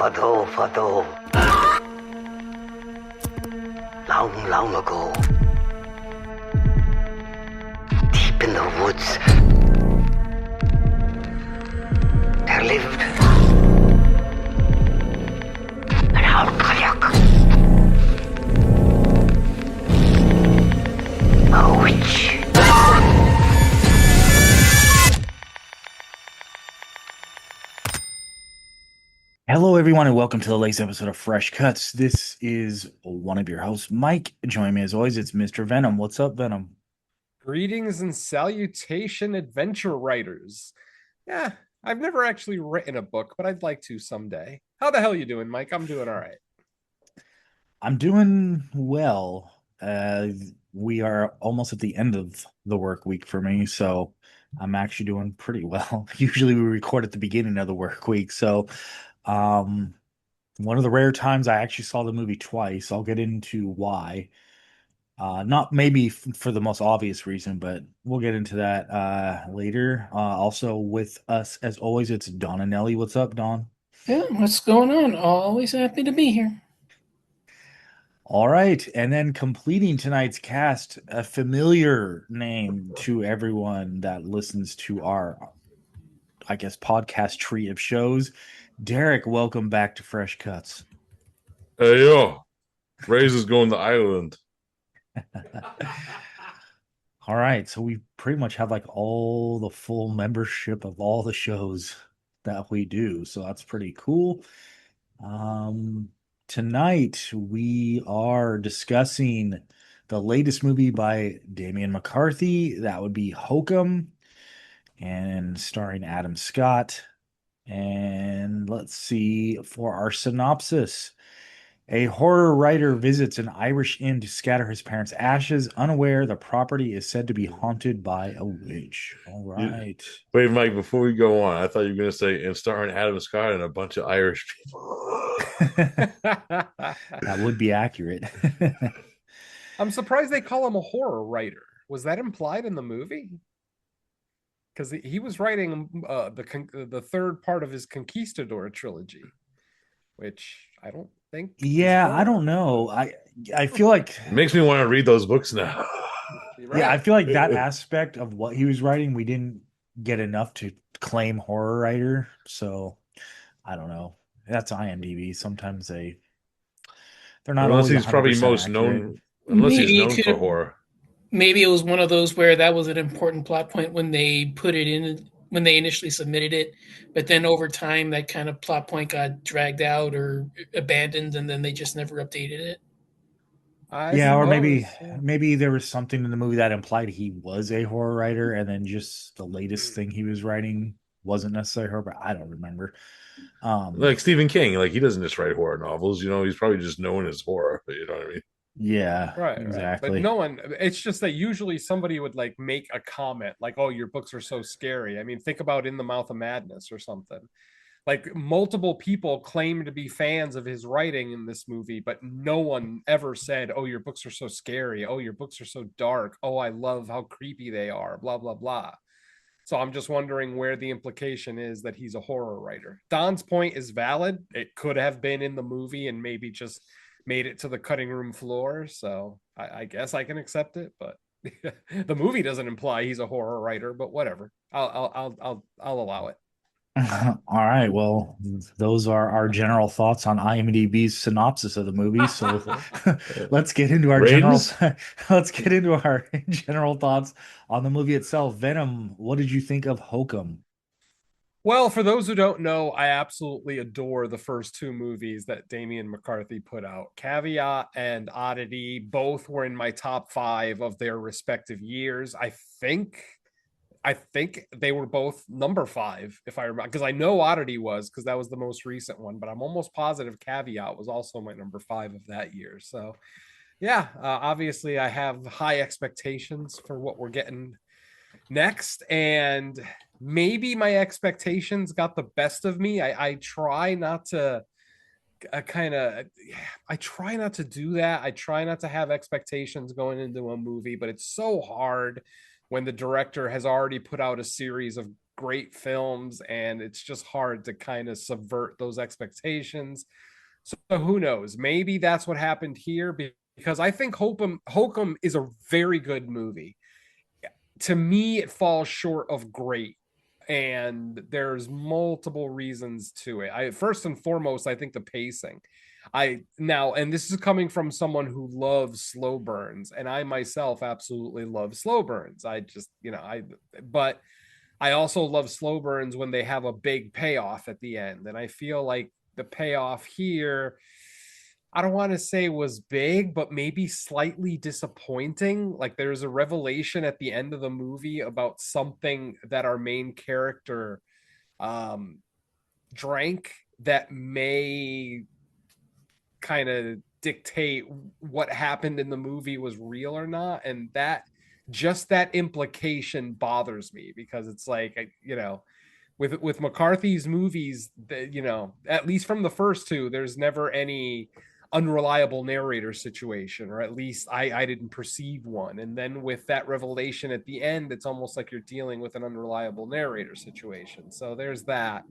Fado. Long ago, deep in the woods, there lived an alcoholic, a witch. Hello, everyone, and welcome to the latest episode of Fresh Cuts. This is one of your hosts, Mike. Join me as always, it's Mr. Venom. What's up, Venom? Greetings and salutation, adventure writers. Yeah, I've never actually written a book, but I'd like to someday. How the hell you doing, Mike? I'm doing all right. I'm doing well. We are almost at the end of the work week for me, so I'm actually doing pretty well. Usually we record at the beginning of the work week, so um, one of the rare times I actually saw the movie twice. I'll get into why. Not maybe for the most obvious reason, but we'll get into that later. Also with us, as always, it's Don and Nelly. What's up, Don? Yeah, what's going on? Always happy to be here. All right, and then completing tonight's cast, a familiar name to everyone that listens to our, I guess, podcast tree of shows. Derek, welcome back to Fresh Cuts. Hey yo, Raze is going to Ireland. All right, so we pretty much have like all the full membership of all the shows that we do, so that's pretty cool. Tonight we are discussing the latest movie by Damian McCarthy. That would be Hokum, and starring Adam Scott. And let's see for our synopsis. A horror writer visits an Irish inn to scatter his parents' ashes, unaware the property is said to be haunted by a witch. All right. Wait, Mike, before we go on, I thought you were going to say, and starring Adam Scott and a bunch of Irish people. That would be accurate. I'm surprised they call him a horror writer. Was that implied in the movie? Because he was writing the third part of his Conquistador trilogy, which I don't think. Yeah, I don't know. I feel like It makes me want to read those books now. Right. Yeah, I feel like that aspect of what he was writing, we didn't get enough to claim horror writer. So I don't know. That's IMDb. Sometimes they're not Unless always he's probably 100% most accurate. known, unless he's Maybe known for horror. maybe it was one of those where that was an important plot point when they put it in when they initially submitted it, but then over time that kind of plot point got dragged out or abandoned, and then they just never updated it. Yeah, or maybe suppose, yeah. maybe there was something in the movie that implied he was a horror writer, and then just the latest thing he was writing wasn't necessarily horror, but I don't remember. Like Stephen King, like he doesn't just write horror novels, he's probably just known as horror, you know what I mean? Yeah, Right. exactly. But no one, it's just that usually somebody would like make a comment like, oh, your books are so scary. I mean, think about In the Mouth of Madness or something. Like multiple people claim to be fans of his writing in this movie, but no one ever said, oh, your books are so scary. Oh, your books are so dark. Oh, I love how creepy they are, blah, blah, blah. So I'm just wondering where the implication is that he's a horror writer. Don's point is valid. It could have been in the movie and maybe just made it to the cutting room floor. So I guess I can accept it, but the movie doesn't imply he's a horror writer. But whatever, I'll allow it. All right, well, those are our general thoughts on IMDb's synopsis of the movie. So let's get into our Ratings? let's get into our general thoughts on the movie itself. Venom, what did you think of Hokum? Well, for those who don't know, I absolutely adore the first two movies that Damian McCarthy put out. Caveat and Oddity both were in my top 5 of their respective years. I think they were both number 5, if I remember, because I know Oddity was, because that was the most recent one, but I'm almost positive Caveat was also my number 5 of that year. So yeah, obviously I have high expectations for what we're getting next, and maybe my expectations got the best of me. I try not to I try not to do that. I try not to have expectations going into a movie, but it's so hard when the director has already put out a series of great films, and it's just hard to kind of subvert those expectations. So who knows? Maybe that's what happened here, because I think Hokum is a very good movie. To me, it falls short of great, and there's multiple reasons to it. I first and foremost, I think the pacing. And this is coming from someone who loves slow burns, and I myself absolutely love slow burns. I just, but I also love slow burns when they have a big payoff at the end, and I feel like the payoff here, I don't want to say was big, but maybe slightly disappointing. Like there's a revelation at the end of the movie about something that our main character um, drank that may kind of dictate what happened in the movie was real or not. And that implication bothers me, because it's like, with McCarthy's movies, at least from the first two, there's never any unreliable narrator situation, or at least I didn't perceive one. And then with that revelation at the end, it's almost like you're dealing with an unreliable narrator situation. So there's that.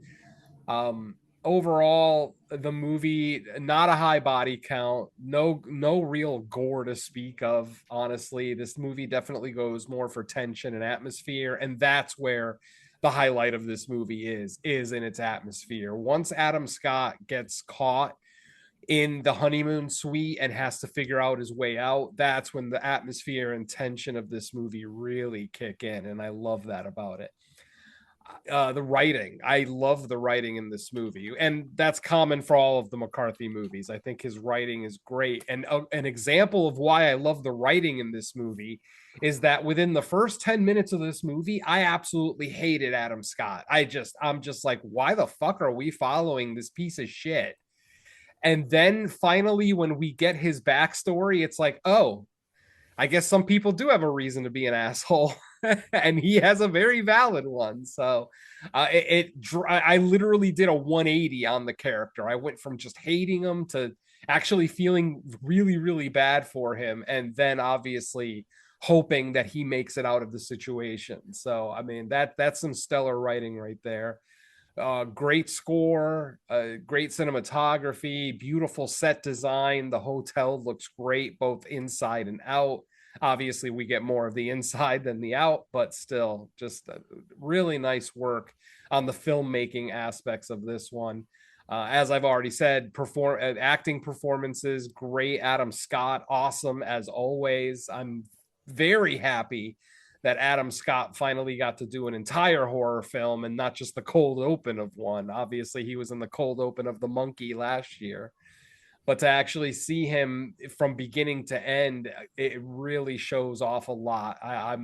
Overall, the movie, not a high body count, no real gore to speak of. Honestly, this movie definitely goes more for tension and atmosphere, and that's where the highlight of this movie is in its atmosphere. Once Adam Scott gets caught in the honeymoon suite and has to figure out his way out, that's when the atmosphere and tension of this movie really kick in, and I love that about it. The writing, I love the writing in this movie, and that's common for all of the McCarthy movies. I think his writing is great, and an example of why I love the writing in this movie is that within the first 10 minutes of this movie, I absolutely hated Adam Scott. I'm just like, why the fuck are we following this piece of shit? And then finally, when we get his backstory, it's like, oh, I guess some people do have a reason to be an asshole. And he has a very valid one. So I literally did a 180 on the character. I went from just hating him to actually feeling really, really bad for him, and then obviously hoping that he makes it out of the situation. So I mean, that's some stellar writing right there. Great score, great cinematography, beautiful set design. The hotel looks great both inside and out. Obviously, we get more of the inside than the out, but still, just really nice work on the filmmaking aspects of this one. As I've already said, acting performances, great. Adam Scott, awesome as always. I'm very happy that Adam Scott finally got to do an entire horror film and not just the cold open of one. Obviously, he was in the cold open of The Monkey last year. But to actually see him from beginning to end, it really shows off a lot. I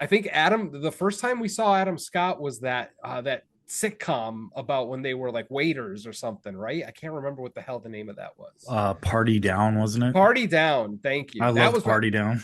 think the first time we saw Adam Scott was that sitcom about when they were like waiters or something, right? I can't remember what the hell the name of that was. Party Down, wasn't it? Party Down. Thank you. I love Party Down.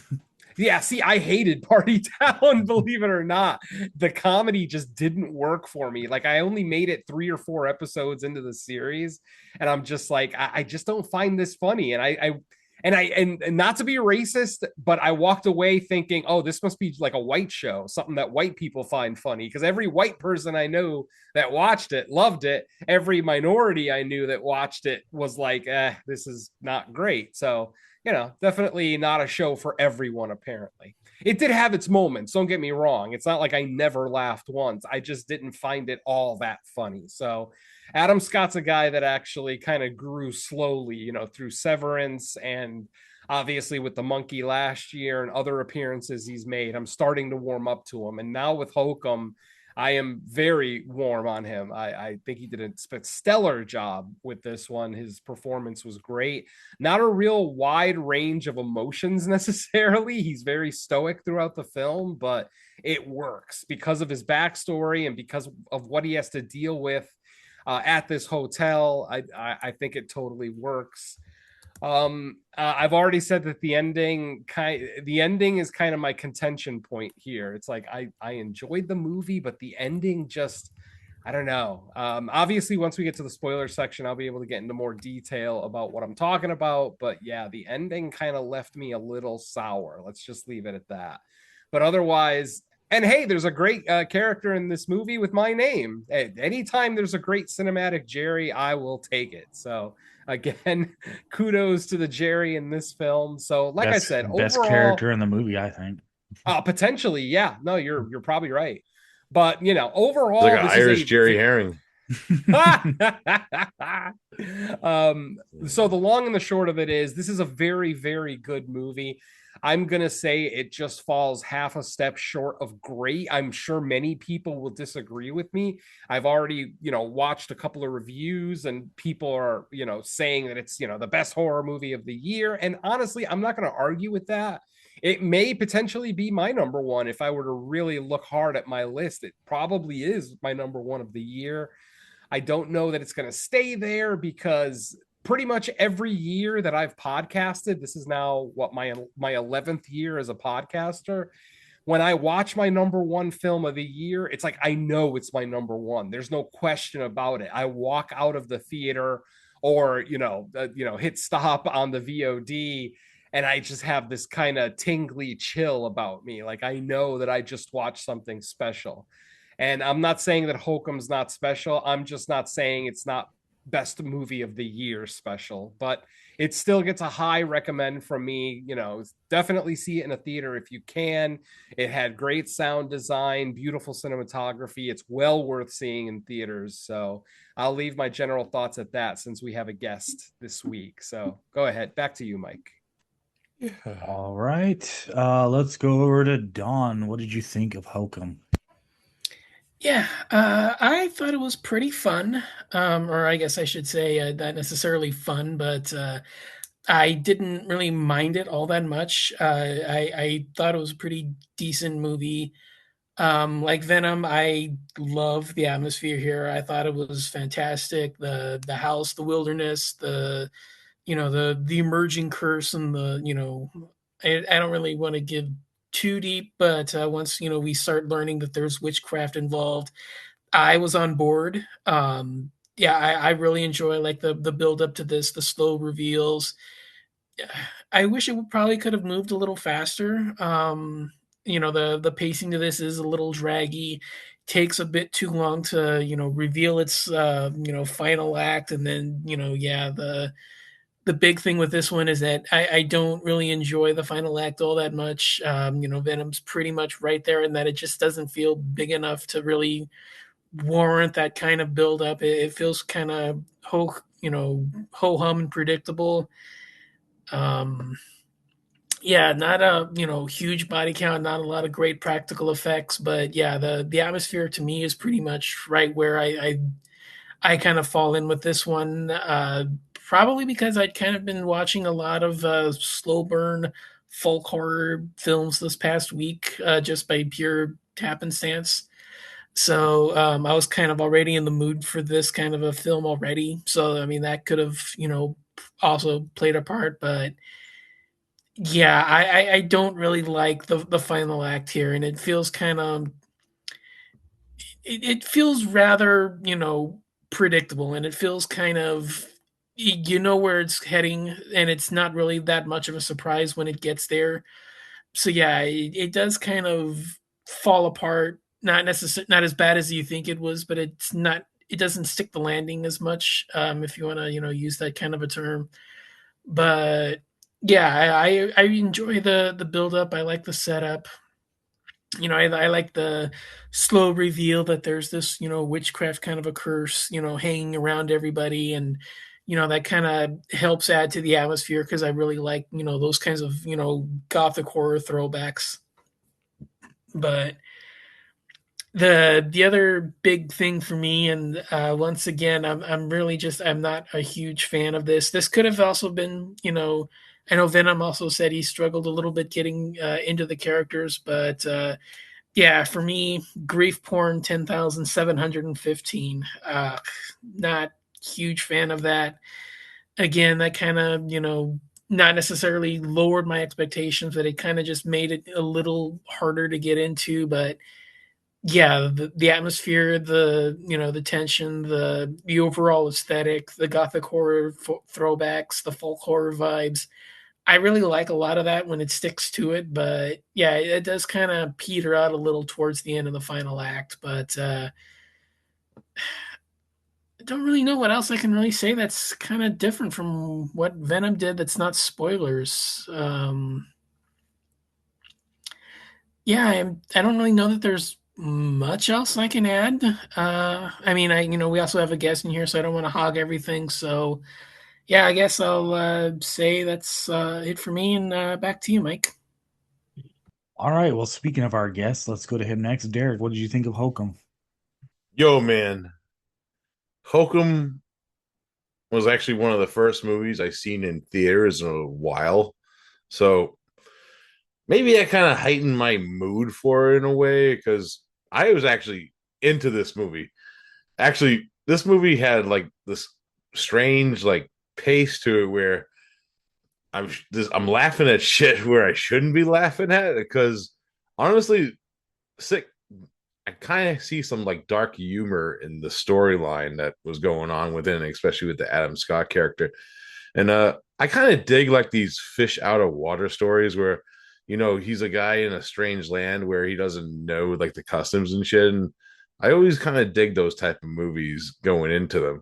Yeah, see, I hated Party Down, believe it or not. The comedy just didn't work for me. Like, I only made it 3 or 4 episodes into the series, and I'm just like, I just don't find this funny. And not to be racist, but I walked away thinking, oh, this must be like a white show, something that white people find funny. Because every white person I know that watched it loved it. Every minority I knew that watched it was like, this is not great. So, definitely not a show for everyone, apparently. It did have its moments, don't get me wrong. It's not like I never laughed once. I just didn't find it all that funny. So Adam Scott's a guy that actually kind of grew slowly, through Severance and obviously with The Monkey last year and other appearances he's made. I'm starting to warm up to him. And now with Hokum, I am very warm on him. I think he did a stellar job with this one. His performance was great. Not a real wide range of emotions necessarily. He's very stoic throughout the film, but it works because of his backstory and because of what he has to deal with at this hotel. I think it totally works. I've already said that the ending is kind of my contention point here. It's like I enjoyed the movie, but the ending just, I don't know. Obviously, once we get to the spoiler section, I'll be able to get into more detail about what I'm talking about. But yeah, the ending kind of left me a little sour. Let's just leave it at that. But otherwise, And hey, there's a great character in this movie with my name. Anytime there's a great cinematic Jerry, I will take it. So again, kudos to the Jerry in this film. So like I said, best overall, character in the movie, I think. potentially, yeah. No, you're probably right. But It's overall, like an this Irish is a Jerry Herring. So the long and the short of it is this is a very, very good movie. I'm gonna say it just falls half a step short of great. I'm sure many people will disagree with me. I've already, watched a couple of reviews and people are, saying that it's, the best horror movie of the year. And honestly, I'm not gonna argue with that. It may potentially be my number one if I were to really look hard at my list. It probably is my number one of the year. I don't know that it's going to stay there because pretty much every year that I've podcasted, this is now what my 11th year as a podcaster. When I watch my number one film of the year, it's like I know it's my number one. There's no question about it. I walk out of the theater or hit stop on the VOD and I just have this kind of tingly chill about me. Like I know that I just watched something special. And I'm not saying that Hokum's not special. I'm just not saying it's not best movie of the year special, but it still gets a high recommend from me. Definitely see it in a theater if you can. It had great sound design, beautiful cinematography. It's well worth seeing in theaters. So I'll leave my general thoughts at that since we have a guest this week. So go ahead. Back to you, Mike. All right. Let's go over to Dawn. What did you think of Hokum? Yeah, I thought it was pretty fun, or I guess I should say not necessarily fun, but I didn't really mind it all that much. I thought it was a pretty decent movie. Like Venom, I love the atmosphere here. I thought it was fantastic. The house, the wilderness, the emerging curse, and I don't really want to give too deep, but once we start learning that there's witchcraft involved, I was on board. Yeah, I really enjoy like the build up to this, the slow reveals. I wish it probably could have moved a little faster. The pacing to this is a little draggy. Takes a bit too long to reveal its final act, and then yeah, the big thing with this one is that I don't really enjoy the final act all that much. Venom's pretty much right there, and that it just doesn't feel big enough to really warrant that kind of build up. It feels kind of ho hum and predictable. Yeah, not a huge body count, not a lot of great practical effects, but yeah, the atmosphere to me is pretty much right where I kind of fall in with this one. Probably because I'd kind of been watching a lot of slow burn folk horror films this past week, just by pure happenstance. So I was kind of already in the mood for this kind of a film already. So I mean that could have also played a part, but yeah, I don't really like the final act here, and it feels kind of it feels rather predictable, and it feels kind of where it's heading, and it's not really that much of a surprise when it gets there. So yeah, it does kind of fall apart. Not necessarily not as bad as you think it was, but it's not. It doesn't stick the landing as much, if you want to use that kind of a term. But yeah, I enjoy the build up. I like the setup. I like the slow reveal that there's this, witchcraft kind of a curse, hanging around everybody. And, that kind of helps add to the atmosphere because I really like, those kinds of, gothic horror throwbacks. But the other big thing for me, and once again, I'm really I'm not a huge fan of this. This could have also been, I know Venom also said he struggled a little bit getting into the characters, but yeah, for me, grief porn 10,715. Not huge fan of that. Again, that kind of not necessarily lowered my expectations, but it kind of just made it a little harder to get into. But yeah, the atmosphere, the tension, the overall aesthetic, the gothic horror throwbacks, the folk horror vibes, I really like a lot of that when it sticks to it, but yeah, it does kind of peter out a little towards the end of the final act. But I don't really know what else I can really say that's kind of different from what Venom did. That's not spoilers. Yeah, I don't really know that there's much else I can add. I mean, we also have a guest in here, so I don't want to hog everything. So, yeah, I guess I'll say that's it for me, and back to you, Mike. All right. Well, speaking of our guests, let's go to him next. Derek, what did you think of Hokum? Yo, man, Hokum was actually one of the first movies I seen in theaters in a while. So maybe that kind of heightened my mood for it in a way because I was actually into this movie. Actually, this movie had like this strange like pace to it where I'm laughing at shit where I shouldn't be laughing at because honestly, sick. I kind of see some like dark humor in the storyline that was going on within, especially with the Adam Scott character. And I kind of dig like these fish out of water stories where, he's a guy in a strange land where he doesn't know like the customs and shit. And I always kind of dig those type of movies going into them.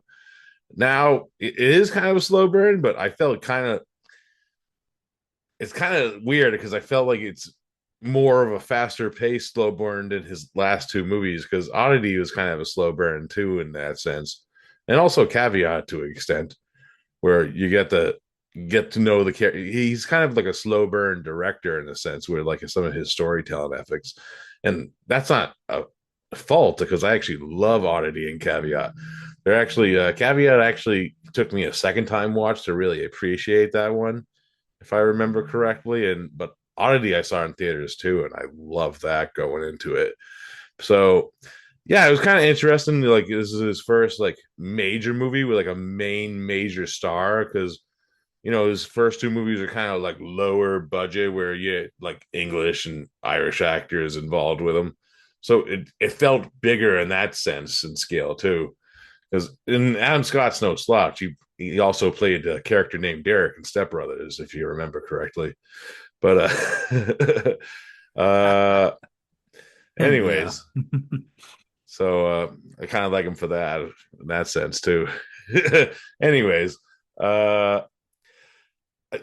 Now it is kind of a slow burn, but I felt it's kind of weird because I felt like it's more of a faster pace slow burn than his last two movies because Oddity was kind of a slow burn too in that sense, and also Caveat to an extent where you get to know the character. He's kind of like a slow burn director in a sense where like some of his storytelling ethics, and that's not a fault because I actually love Oddity and Caveat. They're actually Caveat actually took me a second time watch to really appreciate that one if I remember correctly. But Oddity I saw in theaters too, and I love that going into it. So yeah, it was kind of interesting. Like this is his first like major movie with like a main major star because his first two movies are kind of like lower budget where you get like English and Irish actors involved with them. So it felt bigger in that sense and scale too. Because in Adam Scott's no slouch. He also played a character named Derek in Step Brothers, if you remember correctly. But uh anyways, so I kind of like him for that in that sense too. Anyways, uh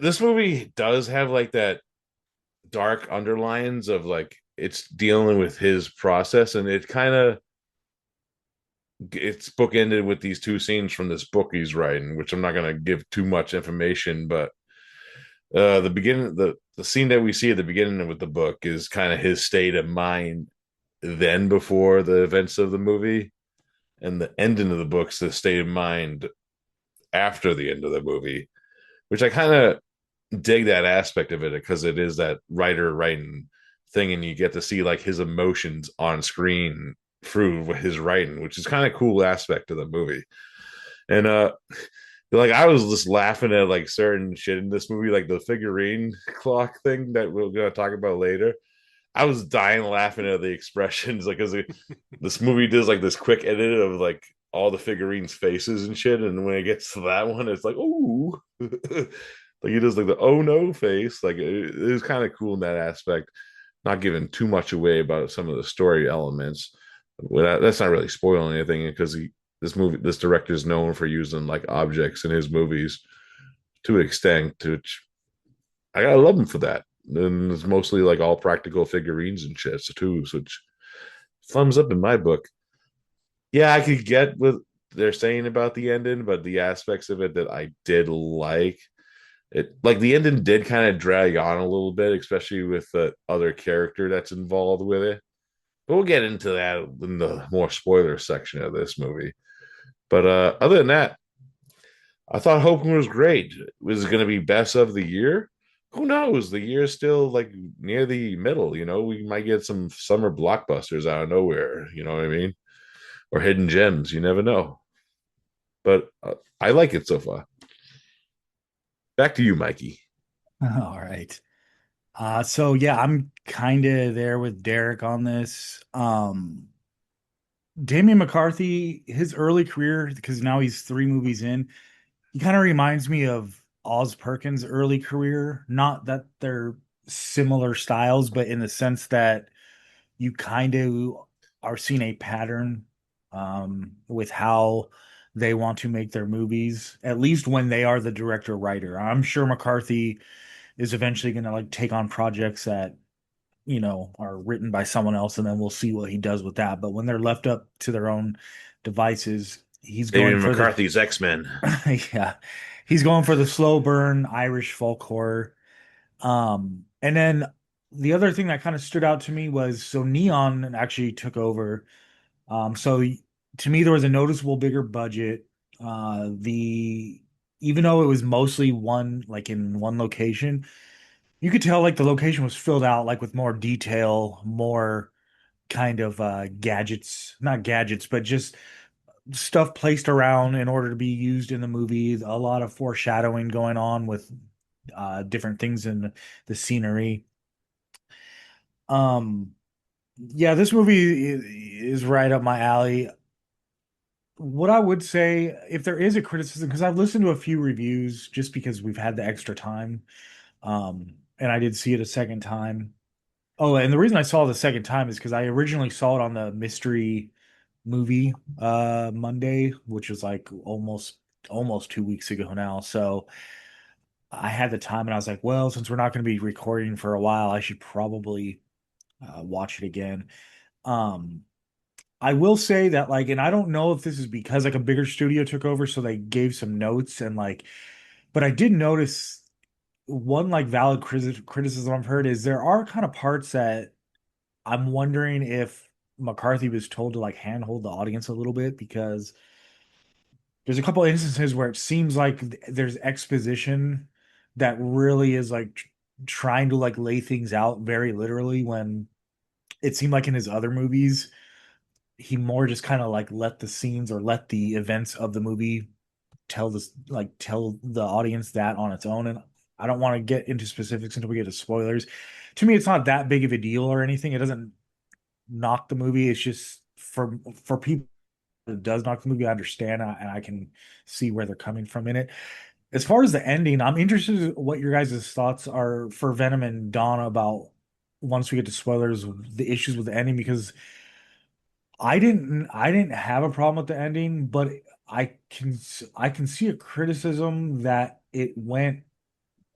this movie does have like that dark underlines of like it's dealing with his process, and it's bookended with these two scenes from this book he's writing, which I'm not going to give too much information, but the scene that we see at the beginning with the book is kind of his state of mind then before the events of the movie, and the ending of the book's the state of mind after the end of the movie, which I kind of dig that aspect of it because it is that writer writing thing, and you get to see like his emotions on screen through his writing, which is kind of cool aspect of the movie. And like I was just laughing at like certain shit in this movie, like the figurine clock thing that we're gonna talk about later. I was dying laughing at the expressions, like because this movie does like this quick edit of like all the figurines' faces and shit, and when it gets to that one, it's like ooh, like he does like the oh no face. Like it was kind of cool in that aspect. Not giving too much away about some of the story elements. That's not really spoiling anything because this director is known for using like objects in his movies to an extent, which I gotta love him for that. And it's mostly like all practical figurines and shit too, which thumbs up in my book. Yeah, I could get what they're saying about the ending, but the aspects of it that I did like the ending did kind of drag on a little bit, especially with the other character that's involved with it. But we'll get into that in the more spoiler section of this movie. But other than that, I thought Hokum was great. Was it going to be best of the year? Who knows? The year's still like near the middle. We might get some summer blockbusters out of nowhere. You know what I mean? Or hidden gems. You never know. But I like it so far. Back to you, Mikey. All right. So yeah, I'm kind of there with Derek on this. Damian McCarthy, his early career, because now he's three movies in, he kind of reminds me of Oz Perkins' early career. Not that they're similar styles, but in the sense that you kind of are seeing a pattern with how they want to make their movies, at least when they are the director writer. I'm sure McCarthy is eventually going to like take on projects that are written by someone else, and then we'll see what he does with that. But when they're left up to their own devices, he's going Damian for the McCarthy's X-Men. yeah, he's going for the slow burn Irish folk horror. And then the other thing that kind of stood out to me was so Neon actually took over. So to me, there was a noticeable bigger budget. The Even though it was mostly one like in one location, you could tell like the location was filled out like with more detail, more kind of gadgets, not gadgets, but just stuff placed around in order to be used in the movie. A lot of foreshadowing going on with different things in the scenery. Um, yeah, this movie is right up my alley. What I would say, if there is a criticism, because I've listened to a few reviews just because we've had the extra time, and I did see it a second time. Oh, and the reason I saw it the second time is because I originally saw it on the mystery movie Monday, which was like almost 2 weeks ago now. So I had the time, and I was like, well, since we're not going to be recording for a while, I should probably watch it again. Um, I will say that like, and I don't know if this is because like a bigger studio took over, so they gave some notes and like, but I did notice one like valid criticism I've heard is there are kind of parts that I'm wondering if McCarthy was told to like handhold the audience a little bit because there's a couple instances where it seems like there's exposition that really is like trying to like lay things out very literally when it seemed like in his other movies he more just kind of like let the scenes or let the events of the movie tell the audience that on its own. And I don't want to get into specifics until we get to spoilers. To me, it's not that big of a deal or anything. It doesn't knock the movie. It's just for people it does knock the movie. I understand and I can see where they're coming from in it. As far as the ending, I'm interested in what your guys' thoughts are for Venom and Dawn about once we get to spoilers, the issues with the ending because I didn't have a problem with the ending, but I can see a criticism that it went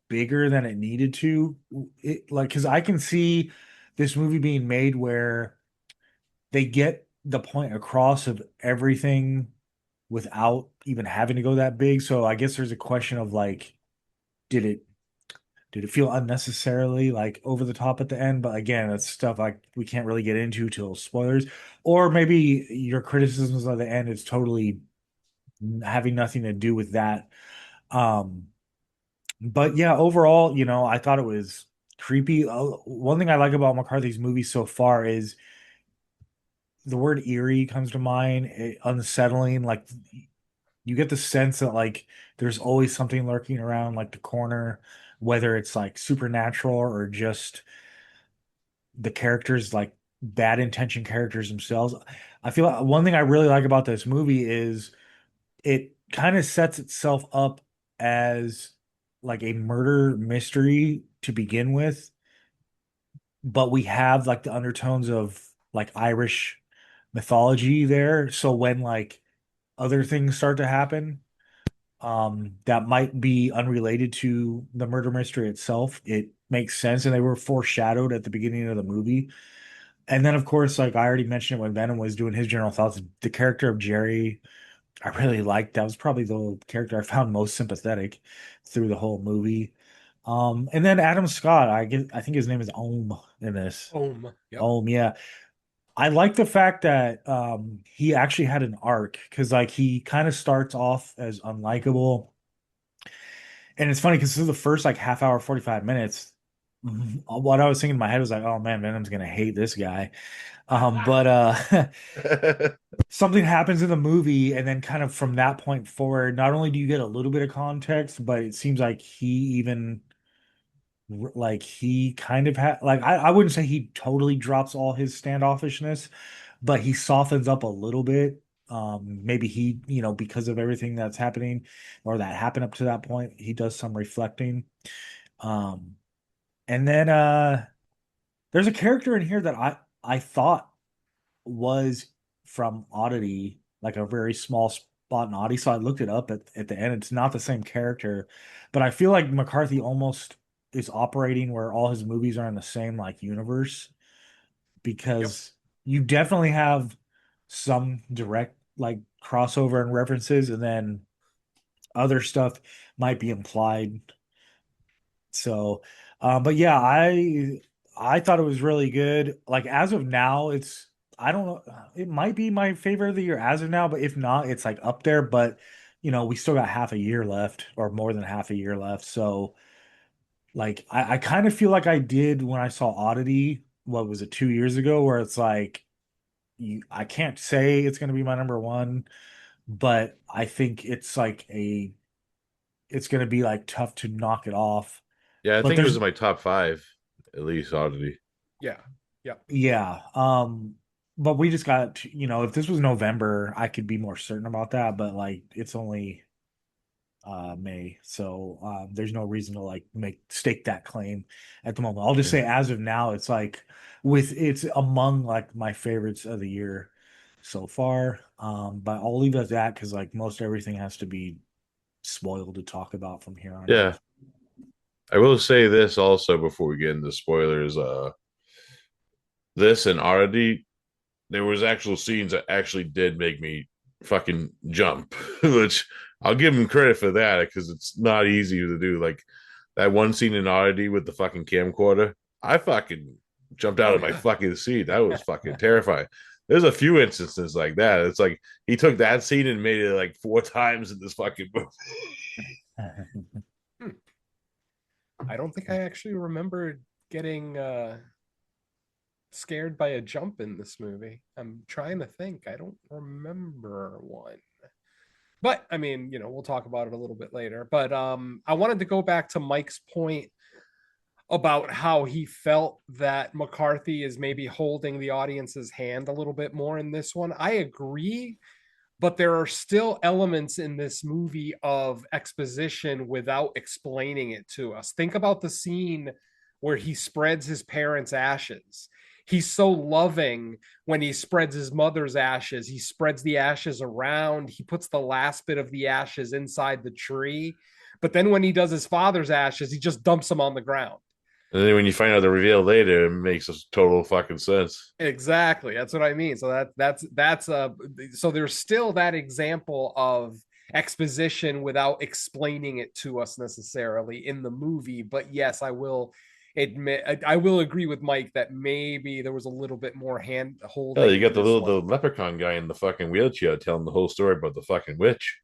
bigger than it needed to. It like because I can see this movie being made where they get the point across of everything without even having to go that big. So I guess there's a question of like, did it did it feel unnecessarily like over the top at the end? But again, that's stuff like we can't really get into till spoilers. Or maybe your criticisms of the end is totally having nothing to do with that. Um, but yeah, overall, I thought it was creepy. One thing I like about McCarthy's movies so far is the word eerie comes to mind, unsettling. Like you get the sense that like there's always something lurking around like the corner, whether it's like supernatural or just the characters like bad intention characters themselves. I feel like one thing I really like about this movie is it kind of sets itself up as like a murder mystery to begin with, but we have like the undertones of like Irish mythology there. So when like other things start to happen, that might be unrelated to the murder mystery itself, it makes sense, and they were foreshadowed at the beginning of the movie. And then, of course, like I already mentioned it when Venom was doing his general thoughts, the character of Jerry, I really liked. That was probably the character I found most sympathetic through the whole movie. And then Adam Scott, I think his name is Ohm in this. Yep. Ohm, yeah. I like the fact that he actually had an arc because like he kind of starts off as unlikable. And it's funny because this is the first like half hour, 45 minutes. What I was thinking in my head was like, oh man, Venom's gonna hate this guy. But something happens in the movie, and then kind of from that point forward, not only do you get a little bit of context, but it seems like he even like he kind of had like I wouldn't say he totally drops all his standoffishness, but he softens up a little bit. Maybe he, because of everything that's happening or that happened up to that point, he does some reflecting. Um, and then there's a character in here that I thought was from Oddity, like a very small spot in Oddity. So I looked it up at the end. It's not the same character, but I feel like McCarthy almost is operating where all his movies are in the same like universe, Yep. because you definitely have some direct like crossover and references, and then other stuff might be implied. So, but yeah, I thought it was really good. Like as of now, I don't know, it might be my favorite of the year as of now, but if not, it's like up there. But we still got half a year left, or more than half a year left. So like I kind of feel like I did when I saw Oddity, what was it, 2 years ago, where it's like I can't say it's gonna be my number one, but I think it's gonna be like tough to knock it off. Yeah, I But think it was there's in my top five, at least oddity. Yeah. Yeah. Yeah. But we just got, if this was November, I could be more certain about that, but like it's only May. So there's no reason to like make stake that claim at the moment. I'll just Yeah. say as of now, it's like it's among like my favorites of the year so far. But I'll leave it at that because like most everything has to be spoiled to talk about from here on Yeah. out. I will say this also before we get into spoilers. This and oddity, there was actual scenes that actually did make me fucking jump, which I'll give him credit for that because it's not easy to do. Like that one scene in oddity with the fucking camcorder, I fucking jumped out Oh of my yeah. fucking seat. That was fucking terrifying. There's a few instances like that. It's like he took that scene and made it like 4 times in this fucking movie. Hmm. I don't think I actually remember getting scared by a jump in this movie. I'm trying to think. I don't remember one. But I mean, we'll talk about it a little bit later. But I wanted to go back to Mike's point about how he felt that McCarthy is maybe holding the audience's hand a little bit more in this one. I agree, but there are still elements in this movie of exposition without explaining it to us. Think about the scene where he spreads his parents' ashes. He's so loving when he spreads his mother's ashes. He spreads the ashes around. He puts the last bit of the ashes inside the tree. But then when he does his father's ashes, he just dumps them on the ground. And then when you find out the reveal later, it makes total fucking sense. Exactly. That's what I mean. So that's so there's still that example of exposition without explaining it to us necessarily in the movie. But yes, I will admit I will agree with Mike that maybe there was a little bit more hand Oh, holding you in got the this little one. the leprechaun guy in the fucking wheelchair telling the whole story about the fucking witch.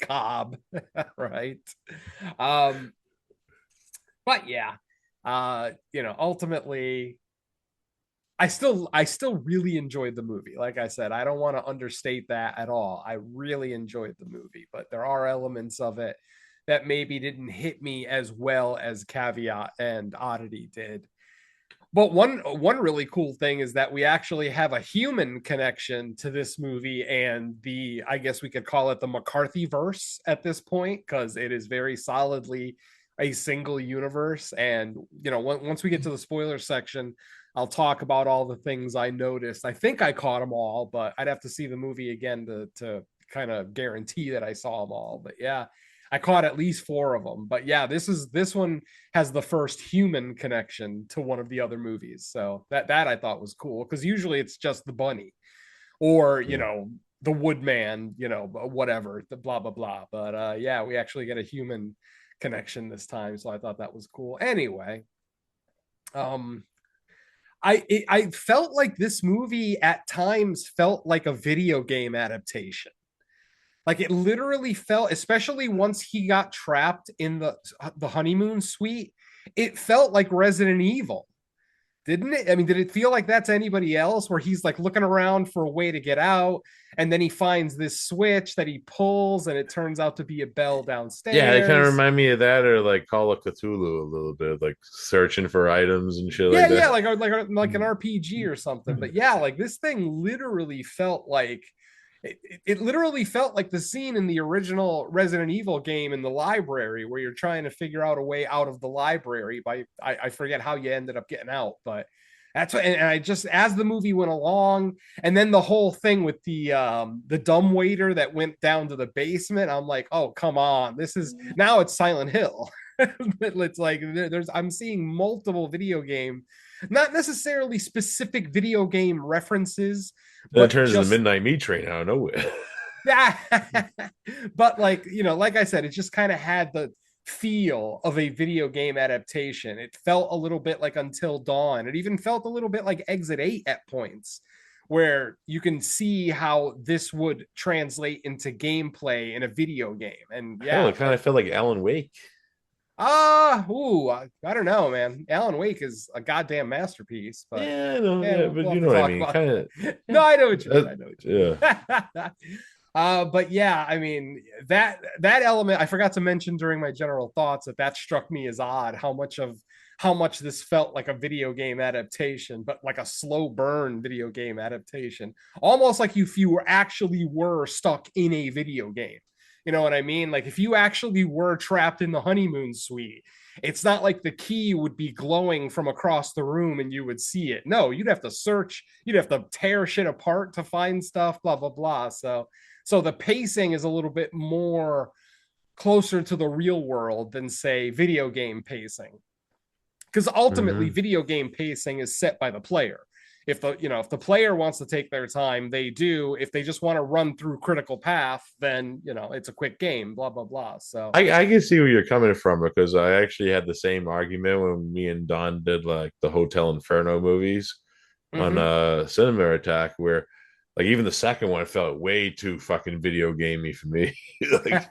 Cobb. Right. Um, but yeah. Ultimately I still really enjoyed the movie. Like I said, I don't want to understate that at all. I really enjoyed the movie, but there are elements of it that maybe didn't hit me as well as Caveat and Oddity did. But one really cool thing is that we actually have a human connection to this movie and the I guess we could call it the McCarthy verse at this point because it is very solidly a single universe. And once we get to the spoiler section, I'll talk about all the things I noticed. I think I caught them all, but I'd have to see the movie again to kind of guarantee that I saw them all. But yeah, I caught at least four of them. But yeah, this one has the first human connection to one of the other movies. So that I thought was cool because usually it's just the bunny or Yeah. the woodman, whatever, the blah blah blah. But yeah, we actually get a human connection this time, so I thought that was cool. Anyway, um I felt like this movie at times felt like a video game adaptation. Like it literally felt, especially once he got trapped in the honeymoon suite, it felt like Resident Evil, didn't it? I mean, did it feel like that to anybody else where he's like looking around for a way to get out and then he finds this switch that he pulls and it turns out to be a bell Yeah, it kind of downstairs? remind me of that or like Call of Cthulhu a little bit, like searching for items and shit Yeah, like yeah, that. like an RPG or something. But yeah, like this thing literally felt like it literally felt like the scene in the original Resident Evil game in the library where you're trying to figure out a way out of the library by I forget how you ended up getting out, but that's what, and I just, as the movie went along, and then the whole thing with the dumb waiter that went down to the basement, I'm like, oh come on, this is now it's Silent Hill. It's like there's I'm seeing multiple video game, not necessarily specific video game references, Then it but turns into just the Midnight Meat Train out of nowhere. yeah. But like, like I said, it just kind of had the feel of a video game adaptation. It felt a little bit like Until Dawn. It even felt a little bit like Exit 8 at points, where you can see how this would translate into gameplay in a video game. And Hell, yeah, it kind of felt like Alan Wake. I don't know, man. Alan Wake is a goddamn masterpiece, but Yeah, no, yeah, yeah, but we'll you have know to what I talk mean. about Kind of. no, I know what you mean. I know what you mean. Yeah. But yeah, I mean that element I forgot to mention during my general thoughts that struck me as odd how much this felt like a video game adaptation, but like a slow burn video game adaptation, almost like if you were stuck in a video game. You know what I mean? Like if you actually were trapped in the honeymoon suite, it's not like the key would be glowing from across the room and you would see it. No, you'd have to search, you'd have to tear shit apart to find stuff, blah blah blah. So the pacing is a little bit more closer to the real world than say video game pacing. Because ultimately video game pacing is set by the player. If the player wants to take their time, they do. If they just want to run through critical path, then it's a quick game, blah blah blah. So I can see where you're coming from, because I actually had the same argument when me and Don did like the Hotel Inferno movies on Cinema Attack, where like even the second one felt way too fucking video gamey for me. Like,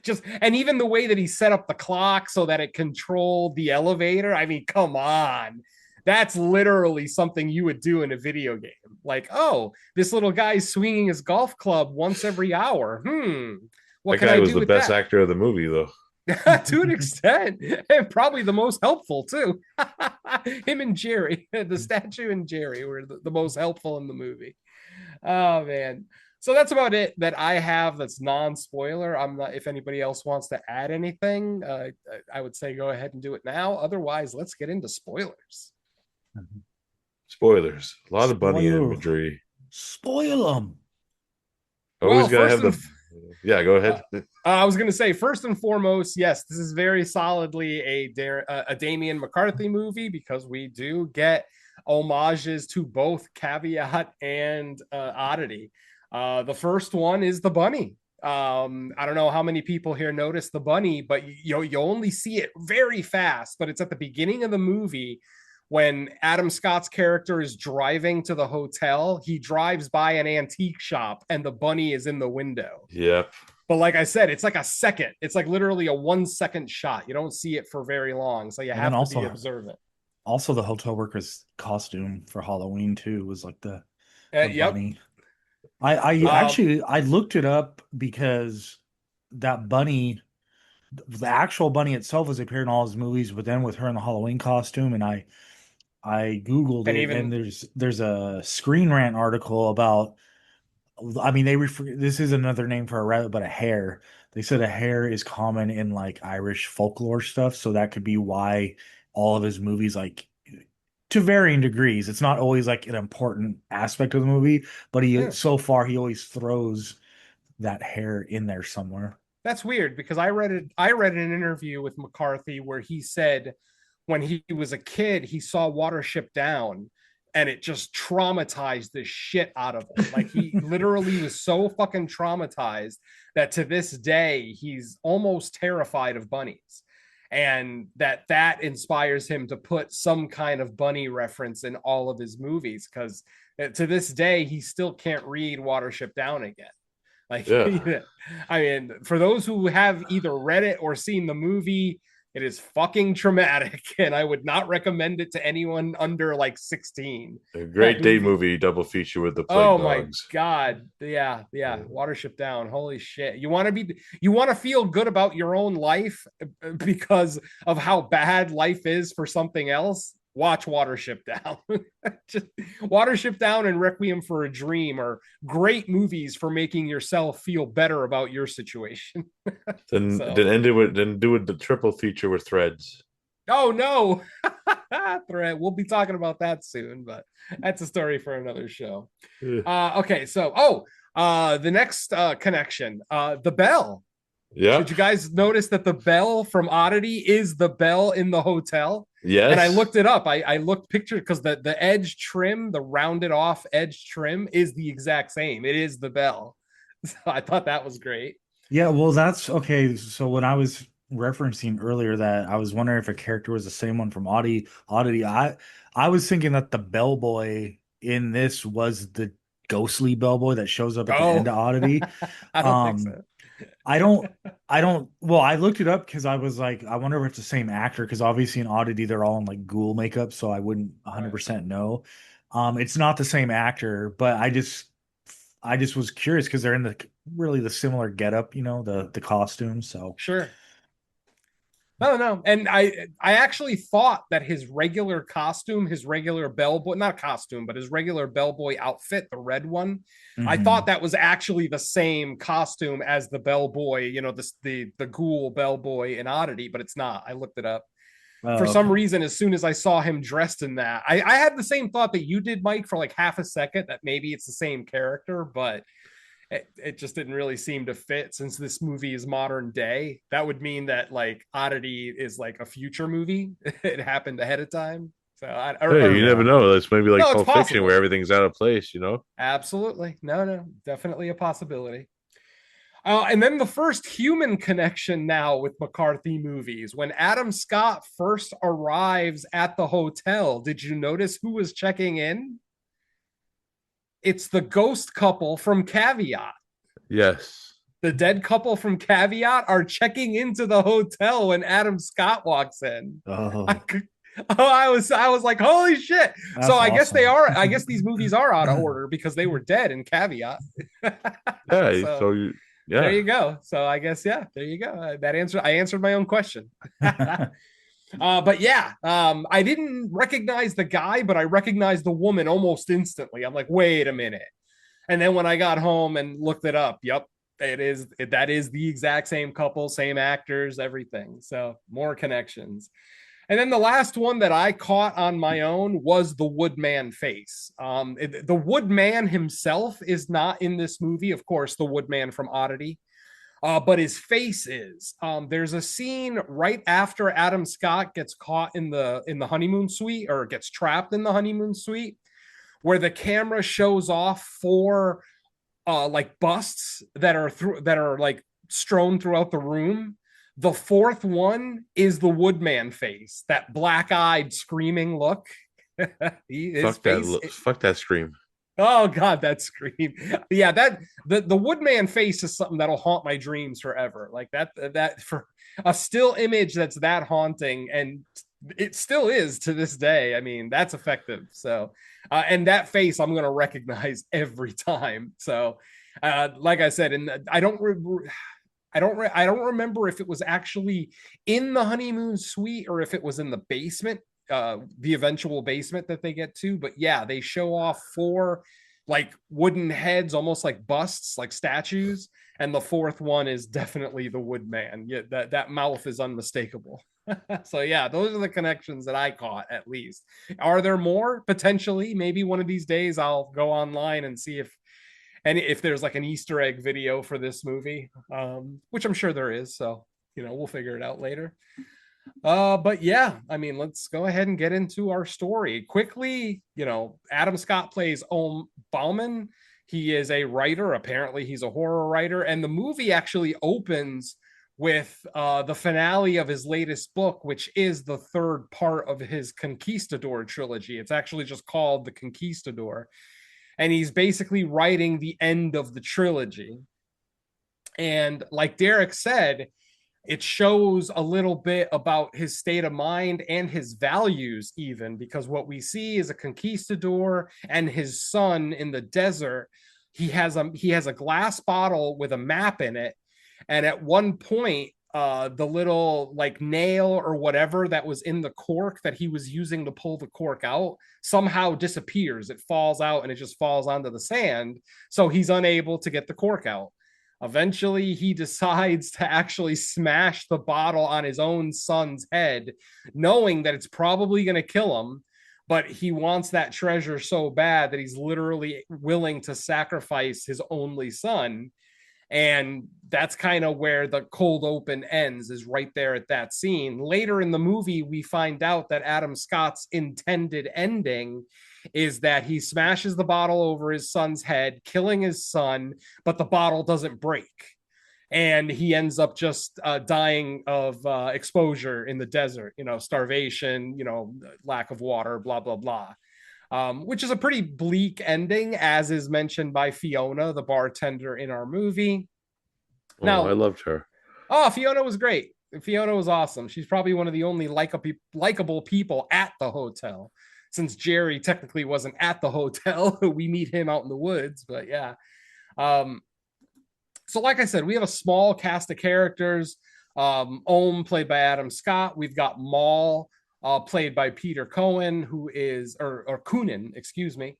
just, and even the way that he set up the clock so that it controlled the elevator. I mean, come on. That's literally something you would do in a video game. Like, oh, this little guy's swinging his golf club once every hour. What that can guy I was do the with best that? actor of the movie, though. To an extent, and probably the most helpful too. Him and Jerry, the statue and Jerry were the most helpful in the movie. Oh man. So that's about it that I have that's non-spoiler. I'm not, if anybody else wants to add anything, I would say go ahead and do it now. Otherwise, let's get into spoilers. Spoilers. A lot of bunny Spoil. imagery. Spoil them. Always Well, gotta first have the. Yeah, go ahead. I was going to say, first and foremost, yes, this is very solidly a Damian McCarthy movie, because we do get homages to both Caveat and Oddity. The first one is the bunny. I don't know how many people here noticed the bunny, but you only see it very fast, but it's at the beginning of the movie. When Adam Scott's character is driving to the hotel, he drives by an antique shop and the bunny is in the window. Yep. But like I said, it's like a second. It's like literally a 1 second shot. You don't see it for very long. So you have to also be observant. Also, the hotel worker's costume for Halloween too was like the Yep. bunny. I actually I looked it up because that bunny, the actual bunny itself, has appeared in all his movies, but then with her in the Halloween costume, and I googled And it, even- and there's a Screen Rant article about. I mean, this is another name for a rabbit, but a hare. They said a hare is common in like Irish folklore stuff, so that could be why all of his movies, like to varying degrees, it's not always like an important aspect of the movie, but so far he always throws that hare in there somewhere. That's weird, because I read an interview with McCarthy where he said when he was a kid, he saw Watership Down and it just traumatized the shit out of him. Like he literally was so fucking traumatized that to this day, he's almost terrified of bunnies. And that inspires him to put some kind of bunny reference in all of his movies, because to this day, he still can't read Watership Down again. Like, yeah. I mean, for those who have either read it or seen the movie, it is fucking traumatic, and I would not recommend it to anyone under like 16. A great day movie double feature with the plague dogs. My god, yeah. Watership Down. Holy shit! You want to feel good about your own life because of how bad life is for something else. watch Watership Down. Just Watership Down and Requiem for a Dream are great movies for making yourself feel better about your situation. Then So- then end it with then do it the triple feature with Threads. Oh no. Thread. We'll be talking about that soon, but that's a story for another show. Okay, so the next connection, the bell. Yeah. Did you guys notice that the bell from Oddity is the bell in the hotel? Yes. And I looked it up. I looked picture because the edge trim, the rounded off edge trim is the exact same. It is the bell. So I thought that was great. Yeah, well, that's okay. So when I was referencing earlier that I was wondering if a character was the same one from Oddity, I was thinking that the bellboy in this was the ghostly bellboy that shows up at the end of Oddity. I don't think so. I don't, well, I looked it up because I was like, I wonder if it's the same actor, because obviously in Oddity they're all in like ghoul makeup, so I wouldn't 100% know. It's not the same actor, but I just was curious because they're in the really the similar getup, you know, the costumes. So Sure. No. And I actually thought that his regular costume, his regular bellboy, not costume, but his regular bellboy outfit, the red one, I thought that was actually the same costume as the bellboy, you know, the ghoul bellboy in Oddity, but it's not. I looked it up. For some reason, as soon as I saw him dressed in that, I had the same thought that you did, Mike, for like half a second, that maybe it's the same character, but it just didn't really seem to fit since this movie is modern day. That would mean that like Oddity is like a future movie. It happened ahead of time. So you never know. That's maybe like Pulp Fiction possible. where everything's out of place, you know? Absolutely. No, definitely a possibility. And then the first human connection now with McCarthy movies. When Adam Scott first arrives at the hotel, did you notice who was checking in? It's the ghost couple from Caveat. Yes. The dead couple from Caveat are checking into the hotel when Adam Scott walks in. I was like, holy shit. That's so I guess awesome. they are. I guess these movies are out of order because they were dead in Caveat. Yeah. Yeah. There you go. So I guess, there you go. I answered my own question. But yeah, I didn't recognize the guy, but I recognized the woman almost instantly. I'm like, wait a minute. And then when I got home and looked it up, yep, that is the exact same couple, same actors, everything. So more connections. And then the last one that I caught on my own was the Woodman face. The Woodman himself is not in this movie. Of course, the Woodman from Oddity. But his face is. There's a scene right after Adam Scott gets caught in the honeymoon suite, or gets trapped in the honeymoon suite, where the camera shows off four like busts that are like strewn throughout the room. The fourth one is the Woodman face, that black-eyed screaming look. Fuck that scream. Oh God, that scream. Yeah, that the Woodman face is something that'll haunt my dreams forever. Like that for a still image that's that haunting, and it still is to this day. I mean, that's effective. So and that face I'm gonna recognize every time. So like I said, and I don't remember if it was actually in the honeymoon suite or if it was in the basement, the eventual basement that they get to. But yeah, they show off four like wooden heads, almost like busts, like statues. And the fourth one is definitely the Woodman. Yeah, that mouth is unmistakable. So yeah, those are the connections that I caught, at least. Are there more? Potentially. Maybe one of these days I'll go online and see if there's like an Easter egg video for this movie, which I'm sure there is. So, we'll figure it out later. But yeah, I mean, let's go ahead and get into our story quickly. Adam Scott plays Ohm Bauman. He is a writer. Apparently he's a horror writer. And the movie actually opens with the finale of his latest book, which is the third part of his Conquistador trilogy. It's actually just called The Conquistador. And he's basically writing the end of the trilogy. And like Derek said, it shows a little bit about his state of mind and his values, even, because what we see is a conquistador and his son in the desert. He has a glass bottle with a map in it. And at one point, the little like nail or whatever that was in the cork that he was using to pull the cork out somehow disappears. It falls out and it just falls onto the sand. So he's unable to get the cork out. Eventually, he decides to actually smash the bottle on his own son's head, knowing that it's probably going to kill him. But he wants that treasure so bad that he's literally willing to sacrifice his only son. And that's kind of where the cold open ends, is right there at that scene. Later in the movie, we find out that Adam Scott's intended ending is that he smashes the bottle over his son's head, killing his son, but the bottle doesn't break. And he ends up just dying of exposure in the desert, starvation, lack of water, blah, blah, blah. Which is a pretty bleak ending, as is mentioned by Fiona, the bartender in our movie. Now, I loved her. Oh, Fiona was great. Fiona was awesome. She's probably one of the only likable people at the hotel, since Jerry technically wasn't at the hotel. We meet him out in the woods, but yeah. So like I said, we have a small cast of characters. Ohm, played by Adam Scott. We've got Maul, played by Peter Cohen, who is, or Coonan, excuse me,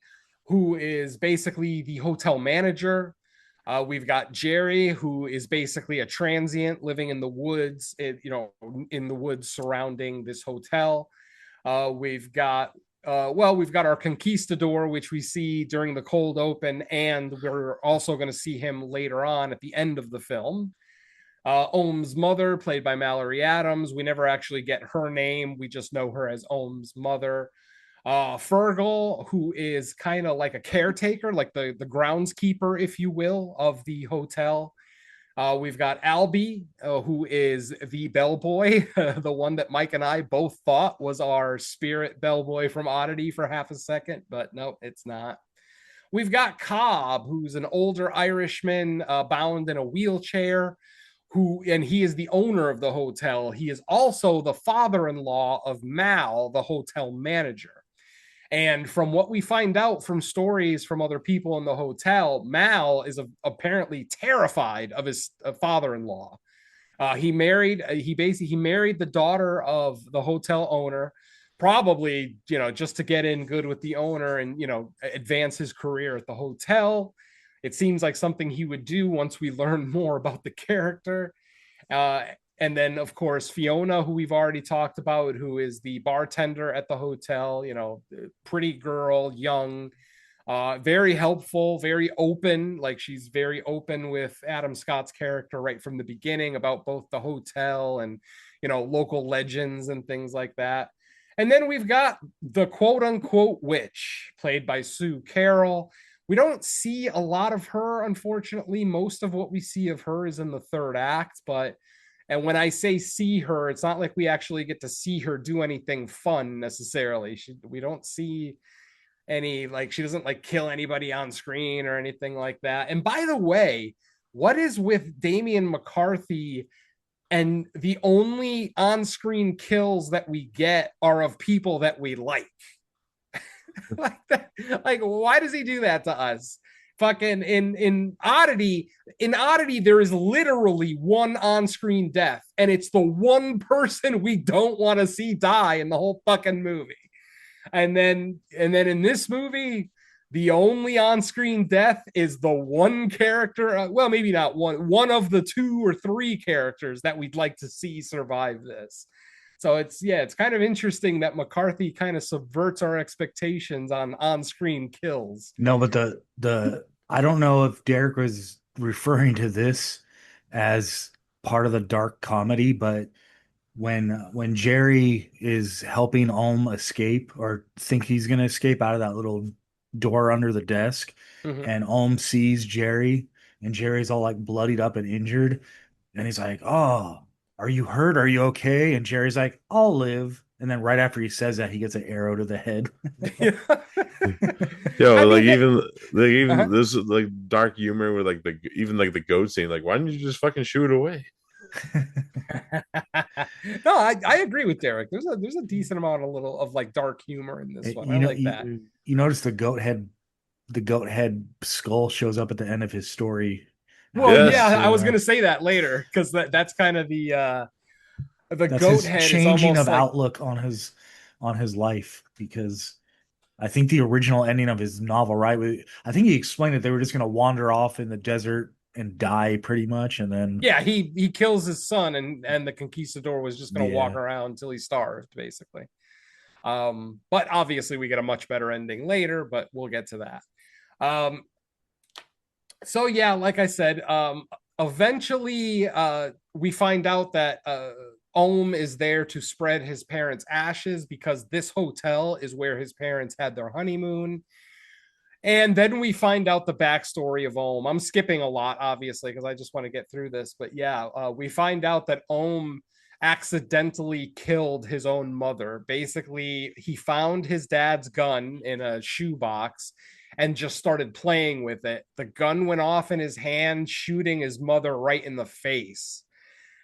who is basically the hotel manager. We've got Jerry, who is basically a transient living in the woods, in the woods surrounding this hotel. We've got our conquistador, which we see during the cold open, and we're also going to see him later on at the end of the film. Ohm's mother, played by Mallory Adams. We never actually get her name. We just know her as Ohm's mother. Fergal, who is kind of like a caretaker, like the groundskeeper, if you will, of the hotel. We've got Albie, who is the bellboy, the one that Mike and I both thought was our spirit bellboy from Oddity for half a second, but no, it's not. We've got Cobb, who's an older Irishman bound in a wheelchair, and he is the owner of the hotel. He is also the father-in-law of Mal, the hotel manager. And from what we find out from stories from other people in the hotel, Mal is apparently terrified of his father-in-law. He married the daughter of the hotel owner, probably, just to get in good with the owner and, advance his career at the hotel. It seems like something he would do once we learn more about the character. And then, of course, Fiona, who we've already talked about, who is the bartender at the hotel, pretty girl, young, very helpful, very open. Like, she's very open with Adam Scott's character right from the beginning about both the hotel and, local legends and things like that. And then we've got the quote unquote witch, played by Sue Carroll. We don't see a lot of her, unfortunately. Most of what we see of her is in the third act, and when I say see her, it's not like we actually get to see her do anything fun necessarily. We don't see any, she doesn't kill anybody on screen or anything like that. And by the way, what is with Damian McCarthy, and the only on-screen kills that we get are of people that we like? Why does he do that to us? Fucking in Oddity, there is literally one on-screen death, and it's the one person we don't want to see die in the whole fucking movie. And then in this movie, the only on-screen death is the one character, well, maybe not one of the 2 or 3 characters that we'd like to see survive this. So it's kind of interesting that McCarthy kind of subverts our expectations on on-screen kills. No, but the I don't know if Derek was referring to this as part of the dark comedy, but when Jerry is helping Ohm escape, or think he's gonna escape out of that little door under the desk, and Ohm sees Jerry, and Jerry's all bloodied up and injured, and he's like, "Oh, are you hurt? Are you okay?" And Jerry's like, "I'll live." And then right after he says that, he gets an arrow to the head. Even this dark humor with the goat scene. Why didn't you just fucking shoot it away? No, I agree with Derek. There's a decent amount of dark humor in this one. I like that. You notice the goat head skull shows up at the end of his story Well, Yes, I was yeah. gonna say that later because that's kind of the That's goat his head is changing almost of like outlook on his life, because I think the original ending of his novel, right? I think he explained that they were just going to wander off in the desert and die pretty much, and then yeah, he kills his son and the conquistador was just gonna walk yeah, around until he starved, basically. But obviously we get a much better ending later, but we'll get to that. Um, so yeah, like I said, eventually we find out that Ohm is there to spread his parents' ashes because this hotel is where his parents had their honeymoon. And then we find out the backstory of Ohm. I'm skipping a lot, obviously, because I just want to get through this. But yeah, we find out that Ohm accidentally killed his own mother. Basically, he found his dad's gun in a shoebox and just started playing with it. The gun went off in his hand, shooting his mother right in the face.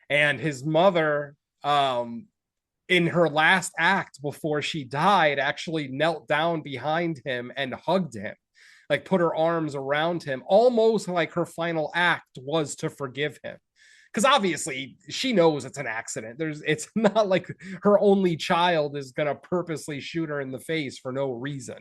And his mother, in her last act before she died, actually knelt down behind him and hugged him, like put her arms around him, almost like her final act was to forgive him. Because obviously she knows it's an accident. It's not like her only child is going to purposely shoot her in the face for no reason.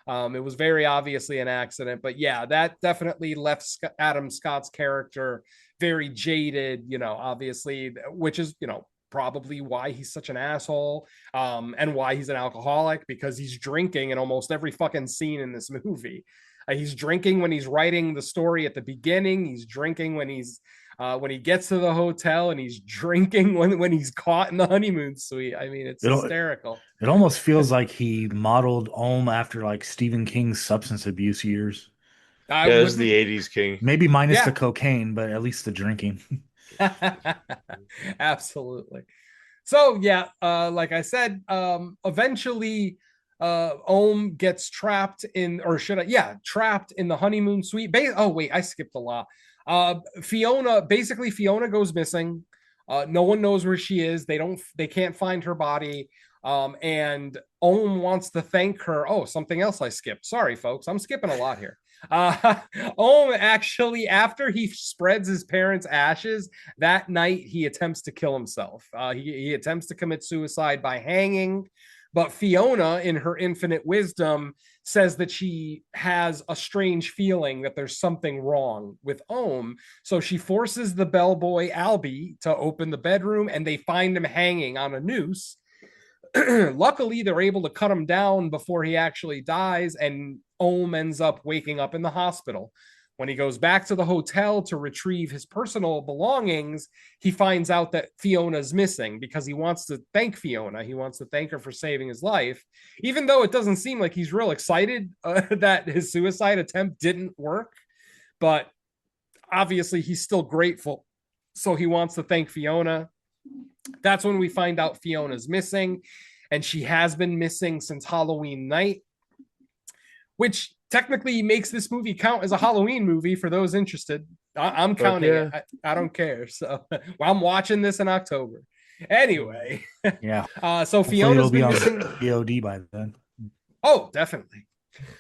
It was very obviously an accident, but yeah, that definitely left Adam Scott's character very jaded, obviously, which is, probably why he's such an asshole, and why he's an alcoholic, because he's drinking in almost every fucking scene in this movie. He's drinking when he's writing the story at the beginning. He's drinking when he gets to the hotel, and he's drinking when he's caught in the honeymoon suite. I mean, it's hysterical. it almost feels like he modeled Ohm after like Stephen King's substance abuse years. I Yeah, this is wouldn't. the '80s king. Maybe minus the Yeah. cocaine, but at least the drinking. Absolutely. So yeah, like I said, eventually Ohm gets trapped in, or should I, yeah, trapped in the honeymoon suite. Oh wait, I skipped a lot. Fiona goes missing. No one knows where she is. They can't find her body. And Ohm wants to thank her. Oh, something else I skipped. Sorry, folks. I'm skipping a lot here. Ohm actually, after he spreads his parents' ashes, that night he attempts to kill himself. He attempts to commit suicide by hanging. But Fiona, in her infinite wisdom, says that she has a strange feeling that there's something wrong with Ohm. So she forces the bellboy, Albie, to open the bedroom, and they find him hanging on a noose. Luckily, they're able to cut him down before he actually dies, and Ohm ends up waking up in the hospital. When he goes back to the hotel to retrieve his personal belongings, he finds out that Fiona's missing because he wants to thank Fiona. He wants to thank her for saving his life, even though it doesn't seem like he's real excited that his suicide attempt didn't work. But obviously, he's still grateful. So he wants to thank Fiona. That's when we find out Fiona's missing, and she has been missing since Halloween night, which technically makes this movie count as a Halloween movie for those interested. I'm counting it. I don't care. So I'm watching this in October. Anyway, Yeah. So Fiona's been missing. VOD by then. Oh, definitely.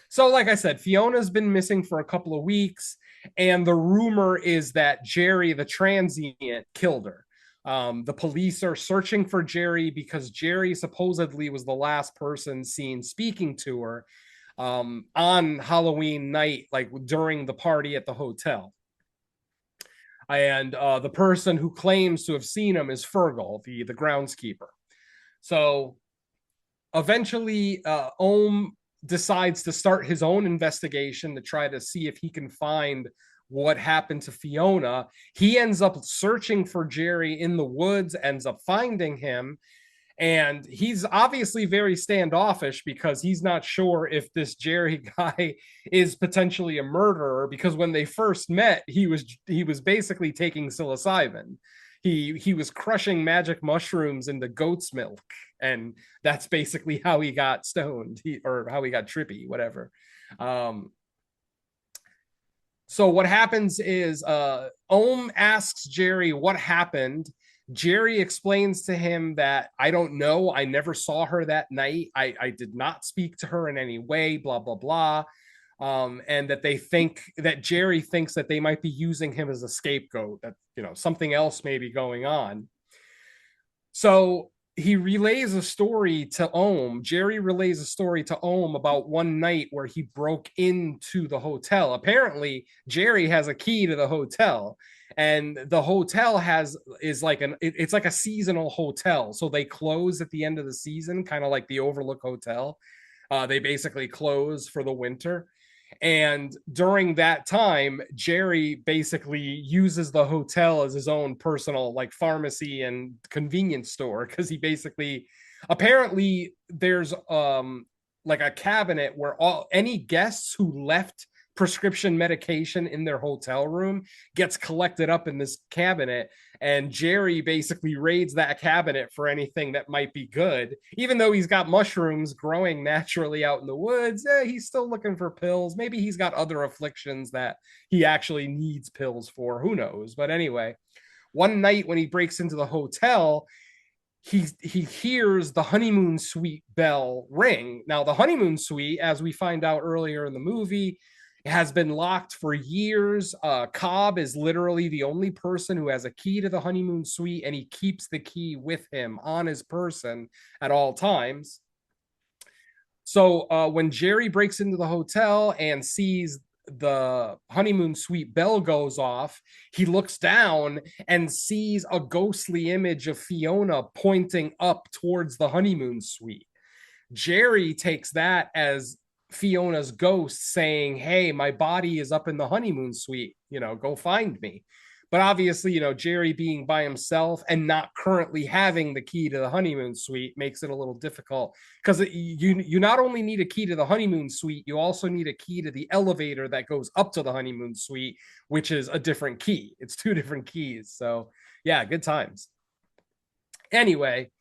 So, like I said, Fiona's been missing for a couple of weeks, and the rumor is that Jerry, the transient, killed her. The police are searching for Jerry because Jerry supposedly was the last person seen speaking to her on Halloween night, like during the party at the hotel. And the person who claims to have seen him is Fergal, the groundskeeper. So eventually, Ohm decides to start his own investigation to try to see if he can find what happened to Fiona. He ends up searching for Jerry in the woods, ends up finding him, and he's obviously very standoffish because he's not sure if this Jerry guy is potentially a murderer, because when they first met, he was basically taking psilocybin. He was crushing magic mushrooms into goat's milk, and that's basically how he got stoned, or how he got trippy, whatever. So what happens is Ohm asks Jerry what happened. Jerry explains to him that, I don't know, I never saw her that night. I did not speak to her in any way, blah, blah, blah. and that they think that Jerry thinks that they might be using him as a scapegoat, that, you know, something else may be going on. So he relays a story to Ohm. Jerry relays a story to Ohm about one night where he broke into the hotel. Apparently, Jerry has a key to the hotel, and the hotel is like it's like a seasonal hotel. So they close at the end of the season, kind of like the Overlook Hotel. They basically close for the winter. And during that time, Jerry basically uses the hotel as his own personal like pharmacy and convenience store, because he basically, apparently there's like a cabinet where any guests who left prescription medication in their hotel room gets collected up in this cabinet, and Jerry basically raids that cabinet for anything that might be good. Even though he's got mushrooms growing naturally out in the woods, he's still looking for pills. Maybe he's got other afflictions that he actually needs pills for, who knows. But anyway, one night when he breaks into the hotel, he hears the honeymoon suite bell ring. Now the honeymoon suite, as we find out earlier in the movie, has been locked for years. Cobb is literally the only person who has a key to the honeymoon suite, and he keeps the key with him on his person at all times. So when Jerry breaks into the hotel and sees the honeymoon suite bell goes off, he looks down and sees a ghostly image of Fiona pointing up towards the honeymoon suite. Jerry takes that as Fiona's ghost saying, hey, my body is up in the honeymoon suite, you know, go find me. But obviously, you know, Jerry being by himself and not currently having the key to the honeymoon suite makes it a little difficult, because you not only need a key to the honeymoon suite, you also need a key to the elevator that goes up to the honeymoon suite, which is a different key. It's two different keys. So yeah, good times. Anyway,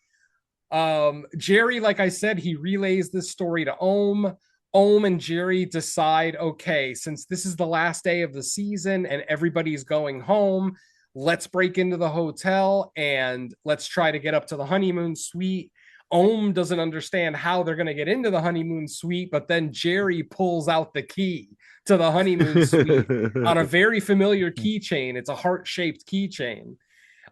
Jerry, like I said, he relays this story to Ohm. Ohm and Jerry decide, okay, since this is the last day of the season and everybody's going home, let's break into the hotel and let's try to get up to the honeymoon suite. Ohm doesn't understand how they're going to get into the honeymoon suite, but then Jerry pulls out the key to the honeymoon suite on a very familiar keychain. It's a heart-shaped keychain.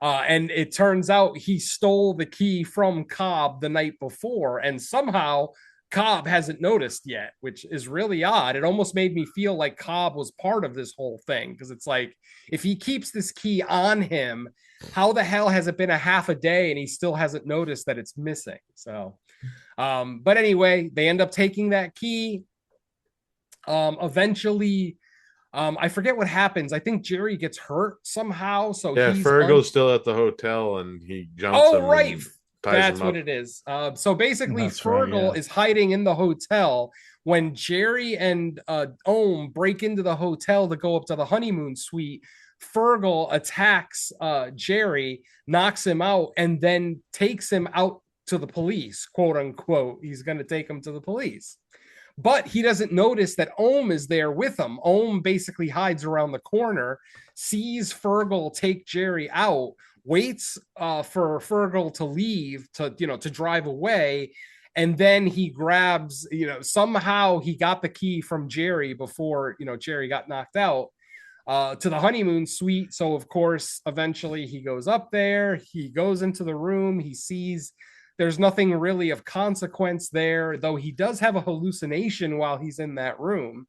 And it turns out he stole the key from Cobb the night before, and somehow Cobb hasn't noticed yet, which is really odd. It almost made me feel like Cobb was part of this whole thing, because it's like, if he keeps this key on him, how the hell has it been a half a day and he still hasn't noticed that it's missing? So, but anyway, they end up taking that key. Eventually, I forget what happens. I think Jerry gets hurt somehow. So yeah, Fergal's still at the hotel and he jumps him. Right. That's what it is. So basically, Fergal is hiding in the hotel when Jerry and Ohm break into the hotel to go up to the honeymoon suite. Fergal attacks Jerry, knocks him out, and then takes him out to the police, quote unquote. He's going to take him to the police. But he doesn't notice that Ohm is there with him. Ohm basically hides around the corner, sees Fergal take Jerry out, waits for Fergal to leave, to drive away, and then he grabs, somehow he got the key from Jerry before, Jerry got knocked out, to the honeymoon suite. So of course, eventually he goes up there, he goes into the room, he sees there's nothing really of consequence there, though he does have a hallucination while he's in that room.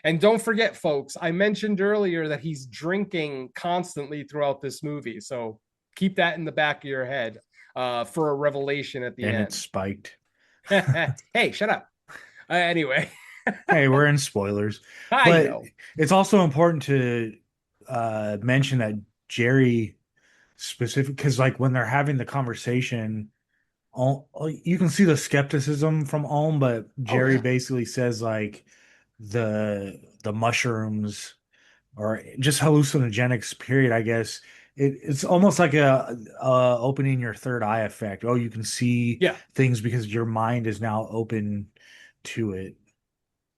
And don't forget, folks, I mentioned earlier that he's drinking constantly throughout this movie. So keep that in the back of your head for a revelation at the end. And it's spiked. Hey, shut up. Anyway. Hey, we're in spoilers. I know. It's also important to mention that Jerry specific, because like when they're having the conversation, you can see the skepticism from Ohm, but Jerry basically says like the mushrooms or just hallucinogenics period, I guess. It's almost like a opening your third eye effect. Oh, you can see things because your mind is now open to it.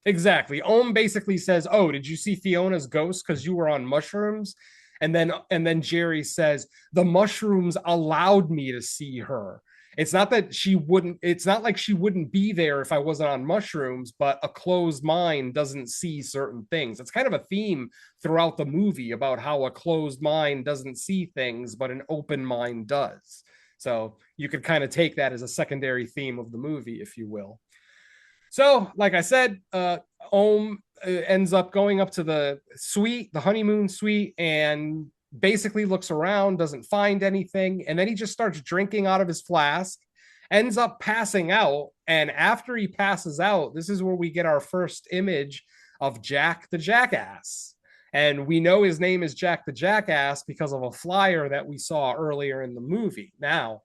Exactly. Ohm basically says, oh, did you see Fiona's ghost because you were on mushrooms? And then Jerry says, the mushrooms allowed me to see her. It's not that she wouldn't, it's not like she wouldn't be there if I wasn't on mushrooms, but a closed mind doesn't see certain things. It's kind of a theme throughout the movie about how a closed mind doesn't see things, but an open mind does. So you could kind of take that as a secondary theme of the movie, if you will. So, like I said, Ohm ends up going up to the suite, the honeymoon suite, and basically looks around, doesn't find anything, and then he just starts drinking out of his flask, ends up passing out. And after he passes out, this is where we get our first image of Jack the Jackass. And we know his name is Jack the Jackass because of a flyer that we saw earlier in the movie. Now,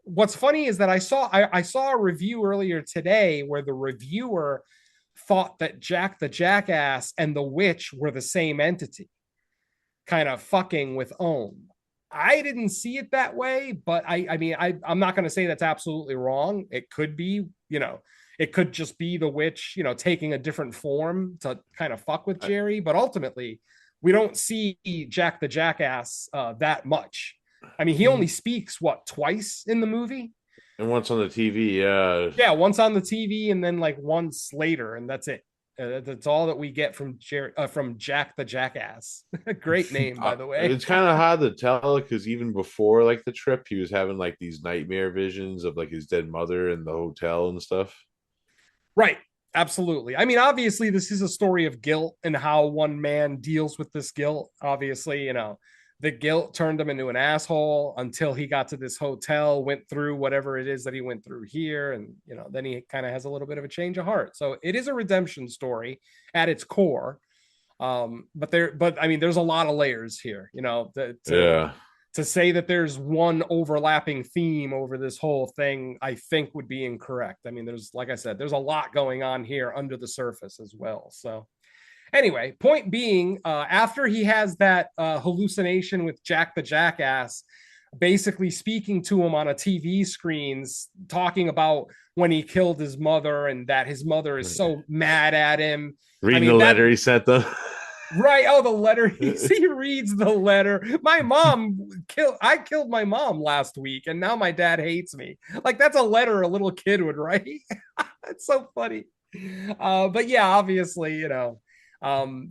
what's funny is that I saw a review earlier today where the reviewer thought that Jack the Jackass and the witch were the same entity, kind of fucking with Ohm. I didn't see it that way, but I'm not going to say that's absolutely wrong. It could be, it could just be the witch, taking a different form to kind of fuck with Jerry. But ultimately, we don't see Jack the Jackass that much. I mean, he only speaks twice in the movie, and once on the TV. Yeah, once on the TV, and then like once later, and that's it. That's all that we get from Jack the Jackass. Great name, by the way. It's kind of hard to tell because even before like the trip, he was having like these nightmare visions of like his dead mother in the hotel and stuff. Right. Absolutely. I mean, obviously, this is a story of guilt and how one man deals with this guilt. Obviously, the guilt turned him into an asshole until he got to this hotel, went through whatever it is that he went through here. And, then he kind of has a little bit of a change of heart. So it is a redemption story at its core. But there's a lot of layers here, to say that there's one overlapping theme over this whole thing, I think would be incorrect. I mean, like I said, there's a lot going on here under the surface as well. So anyway, point being, after he has that hallucination with Jack the Jackass, basically speaking to him on a TV screens, talking about when he killed his mother and that his mother is so mad at him. Reading the letter he sent them. Right. Oh, the letter. He reads the letter. I killed my mom last week and now my dad hates me. Like, that's a letter a little kid would write. It's so funny. But yeah, obviously,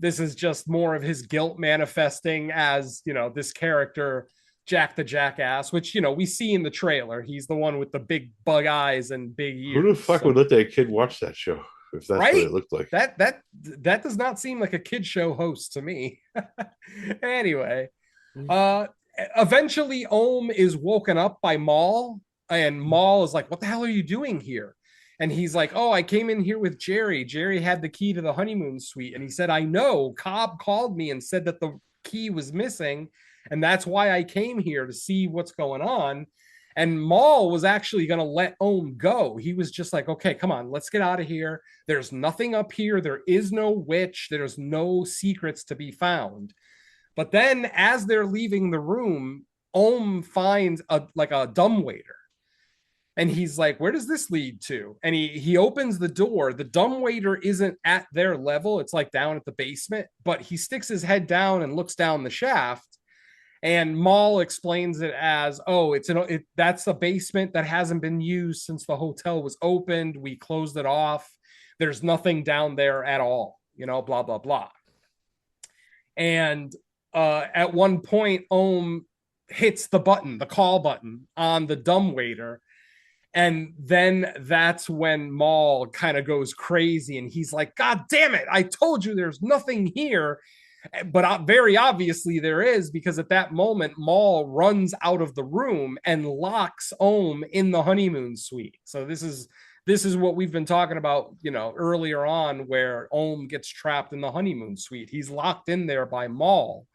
this is just more of his guilt manifesting as, this character, Jack the Jackass, which, we see in the trailer. He's the one with the big bug eyes and big ears. Who the fuck would let that kid watch that show? If that's right? What it looked like. That does not seem like a kid show host to me. Anyway, eventually Ohm is woken up by Maul, and Maul is like, "What the hell are you doing here?" And he's like, "Oh, I came in here with Jerry. Jerry had the key to the honeymoon suite." And he said, "I know. Cobb called me and said that the key was missing. And that's why I came here to see what's going on." And Maul was actually going to let Ohm go. He was just like, "Okay, come on, let's get out of here. There's nothing up here. There is no witch. There's no secrets to be found." But then as they're leaving the room, Ohm finds a dumbwaiter. And he's like, "Where does this lead to?" And he opens the door. The dumbwaiter isn't at their level. It's like down at the basement. But he sticks his head down and looks down the shaft. And Maul explains it as, "Oh, that's a basement that hasn't been used since the hotel was opened. We closed it off. There's nothing down there at all, blah, blah, blah." And at one point, Ohm hits the call button on the dumbwaiter. And then that's when Maul kind of goes crazy. And he's like, "God damn it. I told you there's nothing here." But very obviously there is, because at that moment, Maul runs out of the room and locks Ohm in the honeymoon suite. So this is what we've been talking about, earlier on, where Ohm gets trapped in the honeymoon suite. He's locked in there by Maul.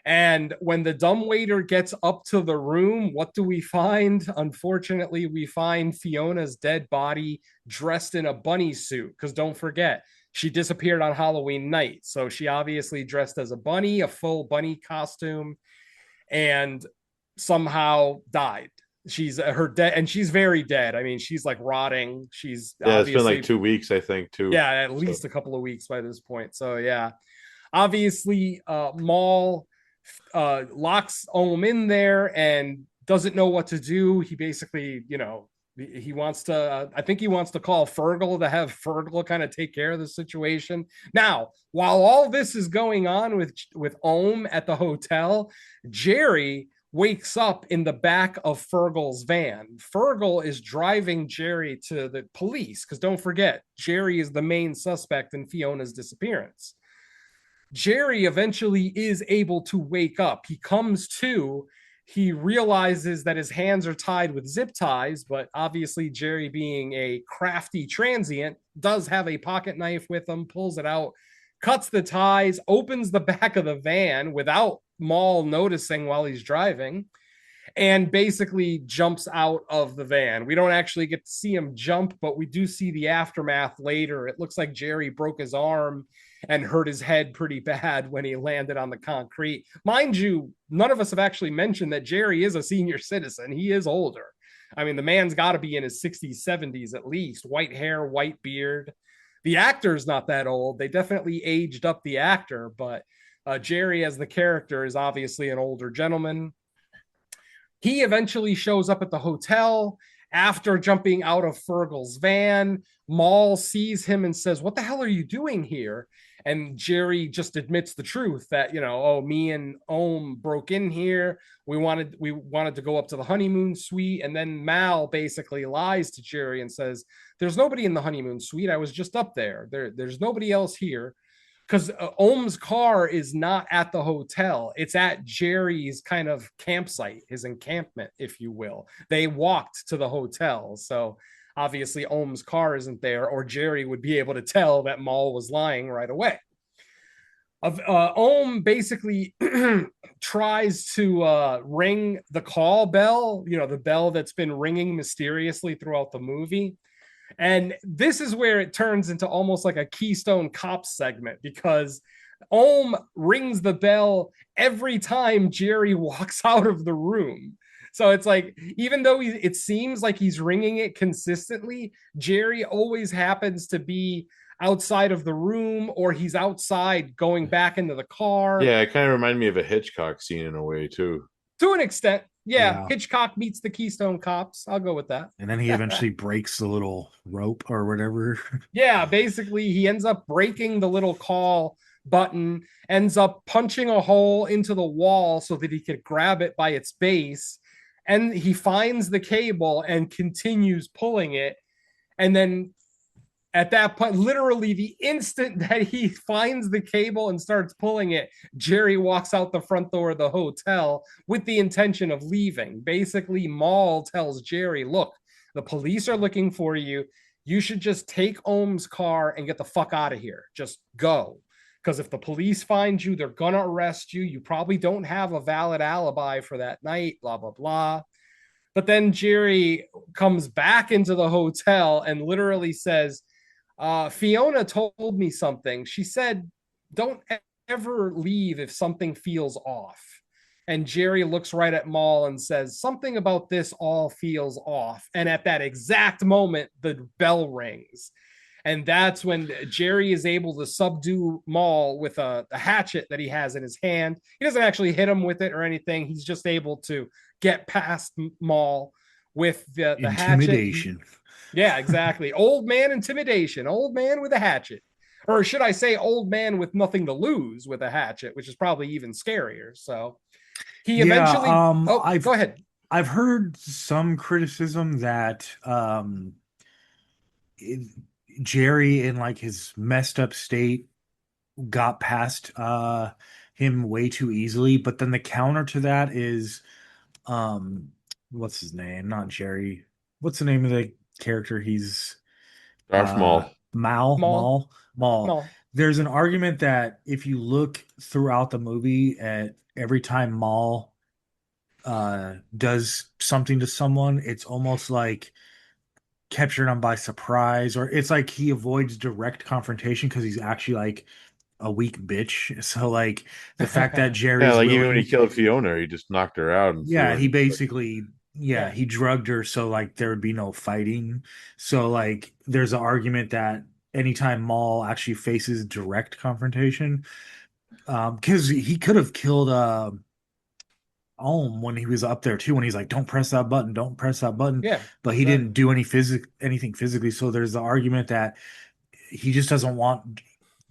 And when the dumbwaiter gets up to the room, what do we find? Unfortunately, we find Fiona's dead body dressed in a bunny suit. Because don't forget, she disappeared on Halloween night. So she obviously dressed as a bunny, a full bunny costume, and somehow died. She's dead, and she's very dead. I mean, she's like rotting. She's it's been like 2 weeks, I think, too. Yeah, at least a couple of weeks by this point. So yeah, obviously, Maul locks Ohm in there and doesn't know what to do. He basically, he wants to, I think he wants to call Fergal to have Fergal kind of take care of the situation. Now, while all this is going on with Ohm at the hotel, Jerry wakes up in the back of Fergal's van. Fergal is driving Jerry to the police because don't forget, Jerry is the main suspect in Fiona's disappearance. Jerry eventually is able to wake up. He comes to, he realizes that his hands are tied with zip ties, but obviously Jerry, being a crafty transient, does have a pocket knife with him, pulls it out, cuts the ties, opens the back of the van without Maul noticing while he's driving, and basically jumps out of the van. We don't actually get to see him jump, but we do see the aftermath later. It looks like Jerry broke his arm and hurt his head pretty bad when he landed on the concrete. Mind you, none of us have actually mentioned that Jerry is a senior citizen. He is older. I mean, the man's got to be in his 60s, 70s at least. White hair, white beard. The actor's not that old. They definitely aged up the actor, but Jerry as the character is obviously an older gentleman. He eventually shows up at the hotel after jumping out of Fergal's van. Maul sees him and says, "What the hell are you doing here?" And Jerry just admits the truth that, me and Ohm broke in here. We wanted to go up to the honeymoon suite. And then Mal basically lies to Jerry and says, "There's nobody in the honeymoon suite. I was just up there. There's nobody else here." Because Ohm's car is not at the hotel. It's at Jerry's kind of campsite, his encampment, if you will. They walked to the hotel. So obviously Ohm's car isn't there, or Jerry would be able to tell that Maul was lying right away. Ohm basically tries to ring the call bell, the bell that's been ringing mysteriously throughout the movie. And this is where it turns into almost like a Keystone Cops segment, because Ohm rings the bell every time Jerry walks out of the room. So it's like, even though it seems like he's ringing it consistently, Jerry always happens to be outside of the room, or he's outside going back into the car. Yeah, it kind of reminded me of a Hitchcock scene in a way, too. To an extent. Yeah, Hitchcock meets the Keystone Cops. I'll go with that. And then he eventually breaks the little rope or whatever. Yeah, basically he ends up breaking the little call button, ends up punching a hole into the wall so that he could grab it by its base. And he finds the cable and continues pulling it. And then at that point, literally the instant that he finds the cable and starts pulling it, Jerry walks out the front door of the hotel with the intention of leaving. Basically, Maul tells Jerry, "Look, the police are looking for you. You should just take Ohm's car and get the fuck out of here. Just go. Because if the police find you, they're going to arrest you. You probably don't have a valid alibi for that night, blah, blah, blah." But then Jerry comes back into the hotel and literally says, "Fiona told me something. She said, don't ever leave if something feels off." And Jerry looks right at Maul and says, "Something about this all feels off." And at that exact moment, the bell rings. And that's when Jerry is able to subdue Maul with a hatchet that he has in his hand. He doesn't actually hit him with it or anything. He's just able to get past Maul with the Intimidation. hatchet. Yeah, exactly. Old man intimidation. Old man with a hatchet. Or should I say old man with nothing to lose with a hatchet, which is probably even scarier. So he eventually... go ahead. I've heard some criticism that Jerry, in like his messed up state, got past him way too easily. But then the counter to that is, what's his name? Not Jerry. What's the name of the character? He's Darth Maul. Maul. There's an argument that if you look throughout the movie at every time Maul does something to someone, it's almost like captured him by surprise, or it's like he avoids direct confrontation because he's actually like a weak bitch. So like the fact that Jerry's even when he killed Fiona, he just knocked her out. And he basically he drugged her so like there would be no fighting. So like there's an argument that anytime Maul actually faces direct confrontation, because he could have killed when he was up there too, when he's like, "Don't press that button, don't press that button," Yeah, but he didn't do anything physically. So there's the argument that he just doesn't want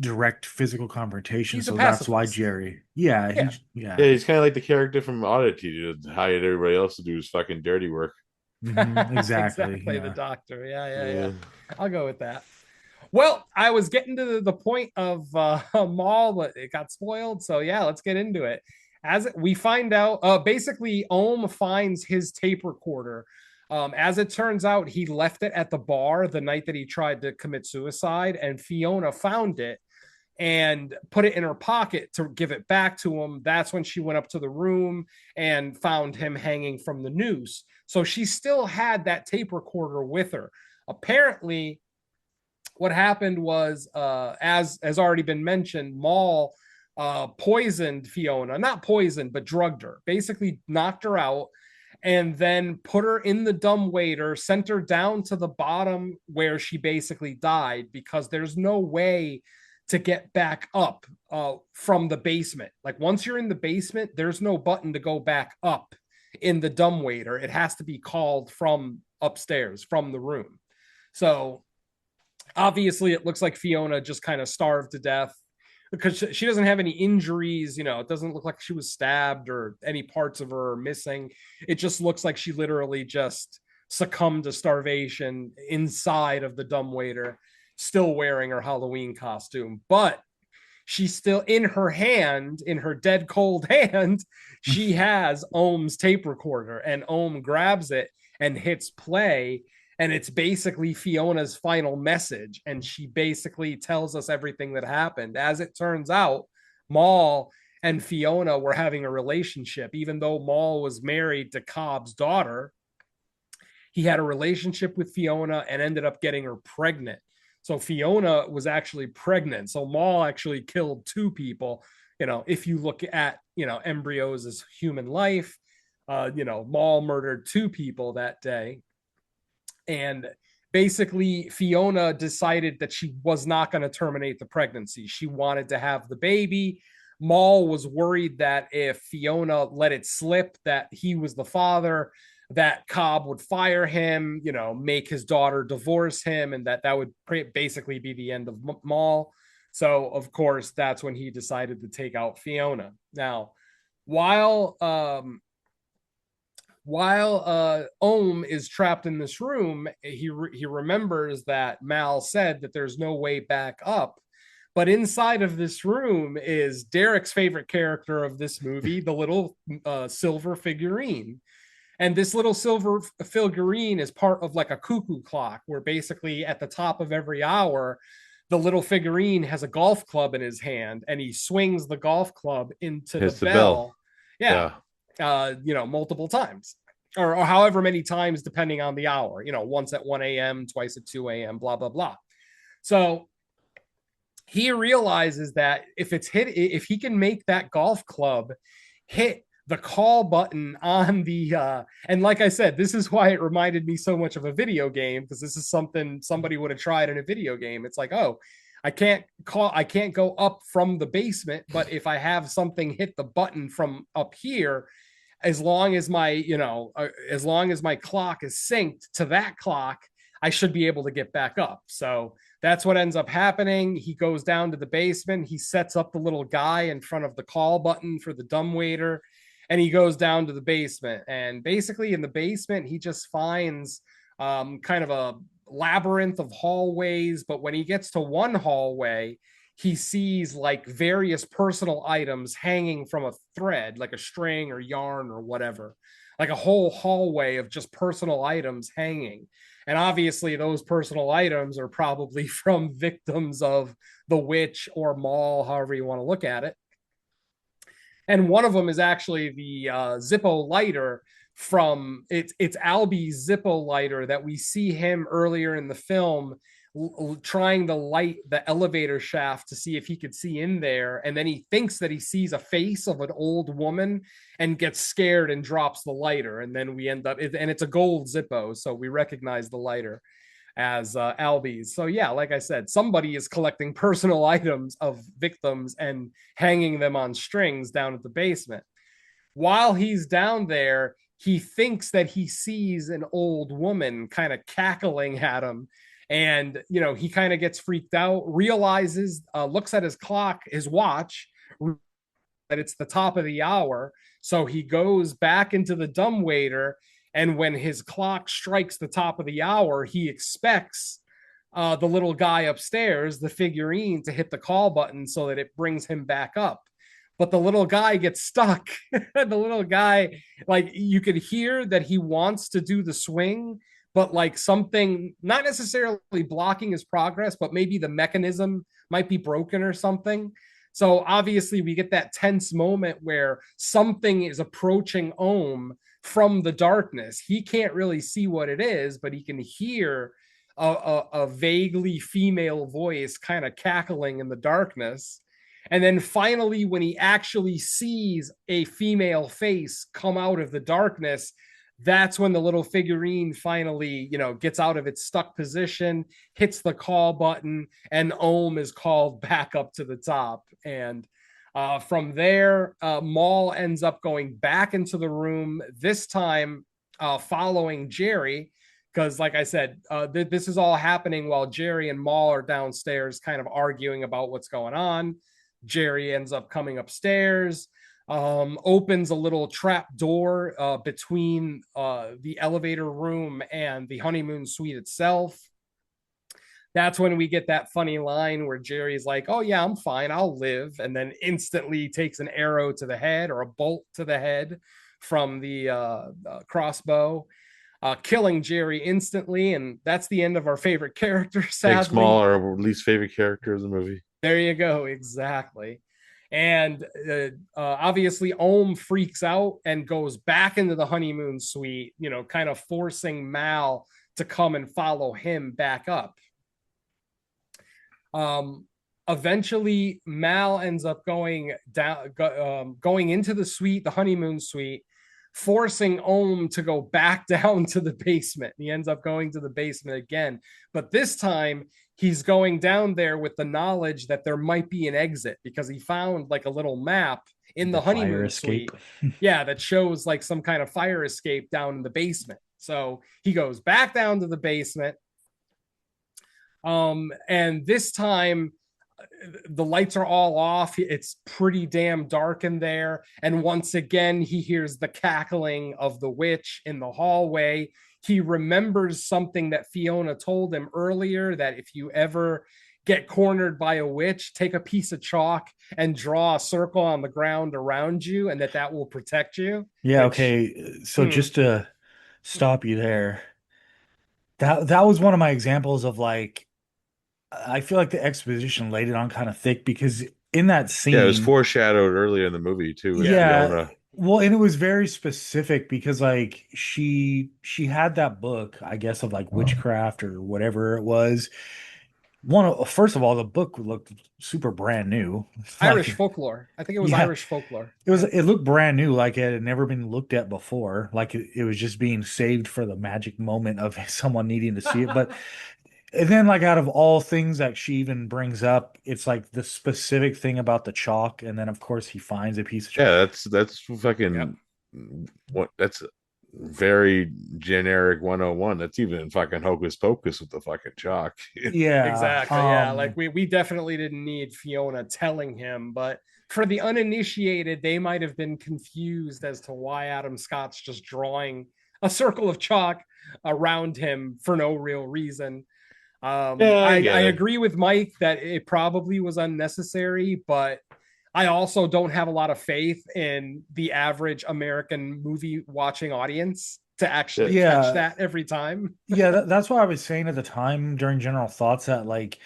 direct physical confrontation. He's a So that's why pacifist. Jerry, yeah, Yeah. Yeah, he's kind of like the character from Oddity, to hired everybody else to do his fucking dirty work. exactly, The yeah. doctor. Yeah. I'll go with that. Well, I was getting to the point of Maul, but it got spoiled. So yeah, let's get into it. As we find out, basically, Ohm finds his tape recorder. As it turns out, he left it at the bar the night that he tried to commit suicide, and Fiona found it and put it in her pocket to give it back to him. That's when she went up to the room and found him hanging from the noose. So she still had that tape recorder with her. Apparently, what happened was, as has already been mentioned, Maul poisoned Fiona, not poisoned, but drugged her, basically knocked her out, and then put her in the dumbwaiter, sent her down to the bottom where she basically died, because there's no way to get back up from the basement. Like once you're in the basement, there's no button to go back up in the dumbwaiter. It has to be called from upstairs, from the room. So obviously it looks like Fiona just kind of starved to death, because she doesn't have any injuries. It doesn't look like she was stabbed or any parts of her are missing. It just looks like she literally just succumbed to starvation inside of the dumbwaiter, still wearing her Halloween costume. But she's still, in her hand, in her dead cold hand, she has Ohm's tape recorder, and Ohm grabs it and hits play, and it's basically Fiona's final message, and she basically tells us everything that happened. As it turns out, Maul and Fiona were having a relationship. Even though Maul was married to Cobb's daughter, he had a relationship with Fiona and ended up getting her pregnant. So Fiona was actually pregnant. So Maul actually killed two people. If you look at, embryos as human life, Maul murdered two people that day. And basically, Fiona decided that she was not going to terminate the pregnancy. She wanted to have the baby. Maul was worried that if Fiona let it slip that he was the father, that Cobb would fire him, make his daughter divorce him, and that would basically be the end of Maul. So, of course, that's when he decided to take out Fiona. Now, while Ohm is trapped in this room, he remembers that Mal said that there's no way back up. But inside of this room is Derek's favorite character of this movie, the little silver figurine. And this little silver figurine is part of like a cuckoo clock, where basically at the top of every hour, the little figurine has a golf club in his hand, and he swings the golf club into the bell. Yeah. Multiple times, or however many times, depending on the hour, once at 1 a.m., twice at 2 a.m., blah, blah, blah. So he realizes that if he can make that golf club hit the call button on the and like I said, this is why it reminded me so much of a video game, because this is something somebody would have tried in a video game. It's like, oh, I can't go up from the basement, but if I have something hit the button from up here, as long as my clock is synced to that clock, I should be able to get back up. So that's what ends up happening. He goes down to the basement. He sets up the little guy in front of the call button for the dumbwaiter, and he goes down to the basement. And basically in the basement, he just finds kind of a labyrinth of hallways. But when he gets to one hallway, he sees like various personal items hanging from a thread, like a string or yarn or whatever, like a whole hallway of just personal items hanging. And obviously those personal items are probably from victims of the witch or Maul, however you want to look at it. And one of them is actually the Zippo lighter from it's Albie's Zippo lighter that we see him earlier in the film trying to light the elevator shaft to see if he could see in there. And then he thinks that he sees a face of an old woman and gets scared and drops the lighter. And then we end up, and it's a gold Zippo. So we recognize the lighter as Albie's. So yeah, like I said, somebody is collecting personal items of victims and hanging them on strings down at the basement. while he's down there, he thinks that he sees an old woman kind of cackling at him. And, he kind of gets freaked out, realizes, looks at his clock, his watch, that it's the top of the hour. So he goes back into the dumbwaiter. And when his clock strikes the top of the hour, he expects the little guy upstairs, the figurine, to hit the call button so that it brings him back up. But the little guy gets stuck. The little guy, like, you could hear that he wants to do the swing, but like something not necessarily blocking his progress, but maybe the mechanism might be broken or something. So obviously we get that tense moment where something is approaching Ohm from the darkness. He can't really see what it is, but he can hear a vaguely female voice kind of cackling in the darkness. And then finally, when he actually sees a female face come out of the darkness, that's when the little figurine finally, gets out of its stuck position, hits the call button, and Ohm is called back up to the top. And from there, Maul ends up going back into the room, this time following Jerry, because like I said, this is all happening while Jerry and Maul are downstairs kind of arguing about what's going on. Jerry ends up coming upstairs, opens a little trap door between the elevator room and the honeymoon suite itself. That's when we get that funny line where Jerry's like, "Oh yeah, I'm fine, I'll live," and then instantly takes an arrow to the head, or a bolt to the head, from the crossbow, killing Jerry instantly. And that's the end of our favorite character, sadly. Makes Maul our least favorite character in the movie. There you go. Exactly. And obviously Ohm freaks out and goes back into the honeymoon suite, kind of forcing Mal to come and follow him back up. Eventually Mal ends up going into the suite, the honeymoon suite, forcing Ohm to go back down to the basement. He ends up going to the basement again, but this time he's going down there with the knowledge that there might be an exit, because he found like a little map in the honeymoon suite. Yeah, that shows like some kind of fire escape down in the basement. So he goes back down to the basement. And this time the lights are all off. It's pretty damn dark in there. And once again, he hears the cackling of the witch in the hallway. He remembers something that Fiona told him earlier, that if you ever get cornered by a witch, take a piece of chalk and draw a circle on the ground around you, and that will protect you. Yeah, okay. So just to stop you there, that was one of my examples of, like, I feel like the exposition laid it on kind of thick, because in that scene, yeah, it was foreshadowed earlier in the movie too. Yeah. Fiona. Well, and it was very specific, because like she had that book, I guess, of like witchcraft or whatever it was. First of all, the book looked super brand new. Irish folklore. I think it was Irish folklore. It looked brand new, like it had never been looked at before. Like it was just being saved for the magic moment of someone needing to see it. But and then, like, out of all things that she even brings up, it's like the specific thing about the chalk, and then of course he finds a piece of chalk. Yeah, that's fucking what. That's very generic 101. That's even fucking hocus pocus with the fucking chalk. Yeah, exactly. Yeah, like we definitely didn't need Fiona telling him, but for the uninitiated, they might have been confused as to why Adam Scott's just drawing a circle of chalk around him for no real reason. I agree with Mike that it probably was unnecessary, but I also don't have a lot of faith in the average American movie watching audience to actually catch that every time. That's what I was saying at the time during general thoughts, that like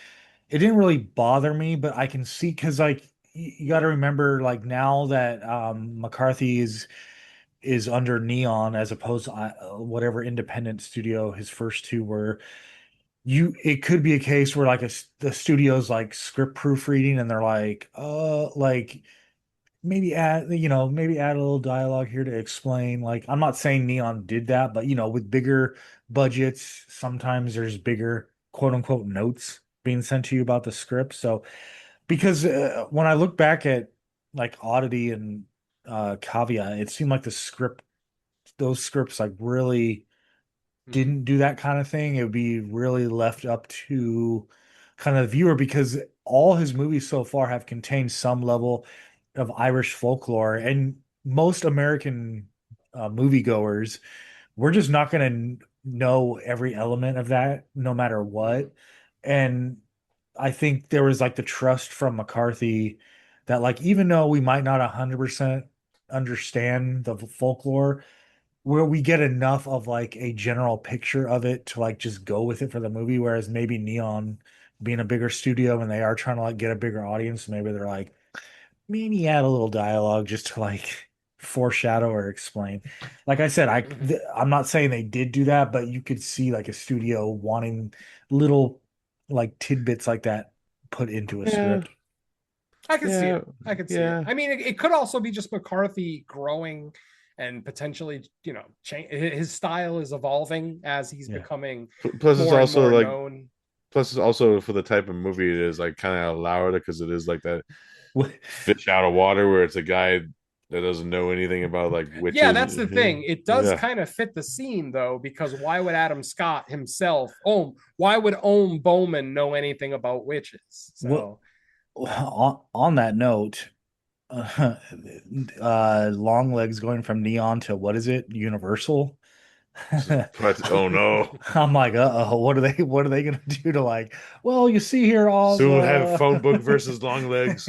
it didn't really bother me, but I can see, because like you got to remember, like, now that McCarthy is under Neon, as opposed to whatever independent studio his first two were. It could be a case where like the studio's like script proofreading, and they're like, like maybe add a little dialogue here to explain. Like, I'm not saying Neon did that, but with bigger budgets, sometimes there's bigger quote unquote notes being sent to you about the script. So because when I look back at like Oddity and caveat. It seemed like those scripts like really didn't do that kind of thing. It would be really left up to kind of the viewer because all his movies so far have contained some level of Irish folklore, and most American moviegoers, we're just not going to know every element of that no matter what. And I think there was like the trust from McCarthy that like even though we might not 100% understand the folklore, where we get enough of like a general picture of it to like just go with it for the movie. Whereas maybe Neon being a bigger studio and they are trying to like get a bigger audience, maybe they're like, maybe add a little dialogue just to like foreshadow or explain. Like I said, I'm not saying they did do that, but you could see like a studio wanting little like tidbits like that put into a script. I can see it. I can see yeah. it. I mean, it could also be just McCarthy growing and potentially, change. His style is evolving as he's becoming Plus, more it's also and more like, known. plus, it's also for the type of movie it is, like kind of allowed it because it is like that fish out of water where it's a guy that doesn't know anything about like witches. Yeah, that's the thing. It does Yeah. kind of fit the scene though, because why would Adam Scott himself, why would Ohm Bowman know anything about witches? So On that note, long legs going from Neon to what is it? Universal. But oh no. I'm like, what are they gonna do to like? Well, you see here all So we'll have phone book versus long legs.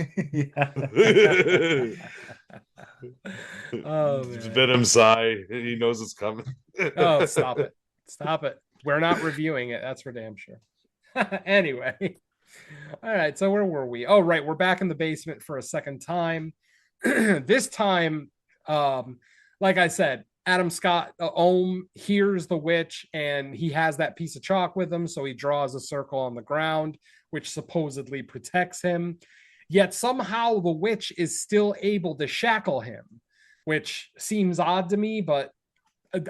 Oh, man. Venom sigh. He knows it's coming. Oh, stop it. Stop it. We're not reviewing it. That's for damn sure. Anyway. All right. So where were we? Oh, right. We're back in the basement for a second time. This time, like I said, Adam Scott Ohm hears the witch and he has that piece of chalk with him. So he draws a circle on the ground, which supposedly protects him. Yet somehow the witch is still able to shackle him, which seems odd to me, but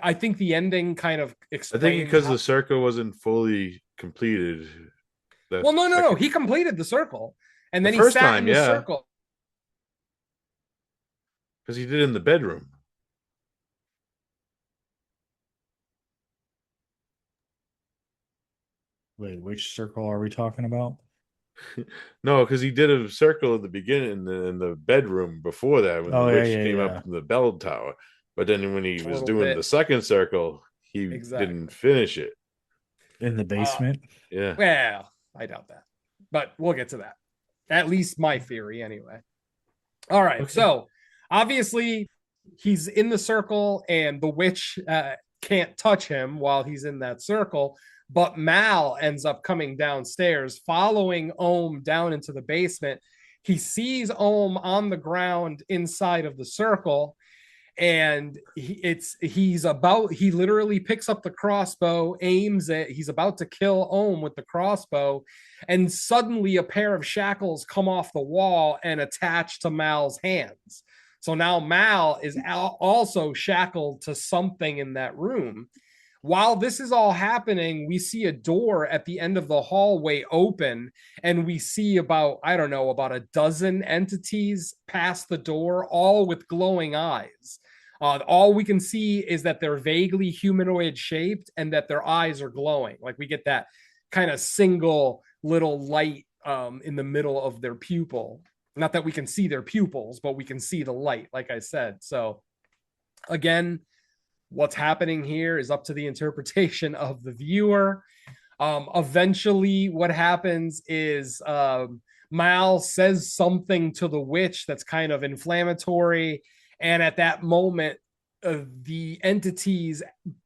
I think the ending kind of explains. I think because the circle wasn't fully completed. Well, no. He completed the circle, and then he sat in the circle. Because he did it in the bedroom. Wait, which circle are we talking about? No, because he did a circle at the beginning in the bedroom before that when the witch came up from the bell tower. But then when he was doing the second circle, he didn't finish it. In the basement? Yeah. Well, I doubt that. But we'll get to that. At least my theory, anyway. All right. Okay. So obviously he's in the circle and the witch can't touch him while he's in that circle. But Mal ends up coming downstairs, following Ohm down into the basement. He sees Ohm on the ground inside of the circle. And he literally picks up the crossbow, aims it. He's about to kill Ohm with the crossbow. And suddenly a pair of shackles come off the wall and attach to Mal's hands. So now Mal is also shackled to something in that room. While this is all happening, we see a door at the end of the hallway open, and we see about a dozen entities pass the door, all with glowing eyes. All we can see is that they're vaguely humanoid shaped and that their eyes are glowing. Like we get that kind of single little light in the middle of their pupil. Not that we can see their pupils, but we can see the light, like I said. So again, what's happening here is up to the interpretation of the viewer. Eventually, what happens is Mal says something to the witch that's kind of inflammatory. And at that moment, the entities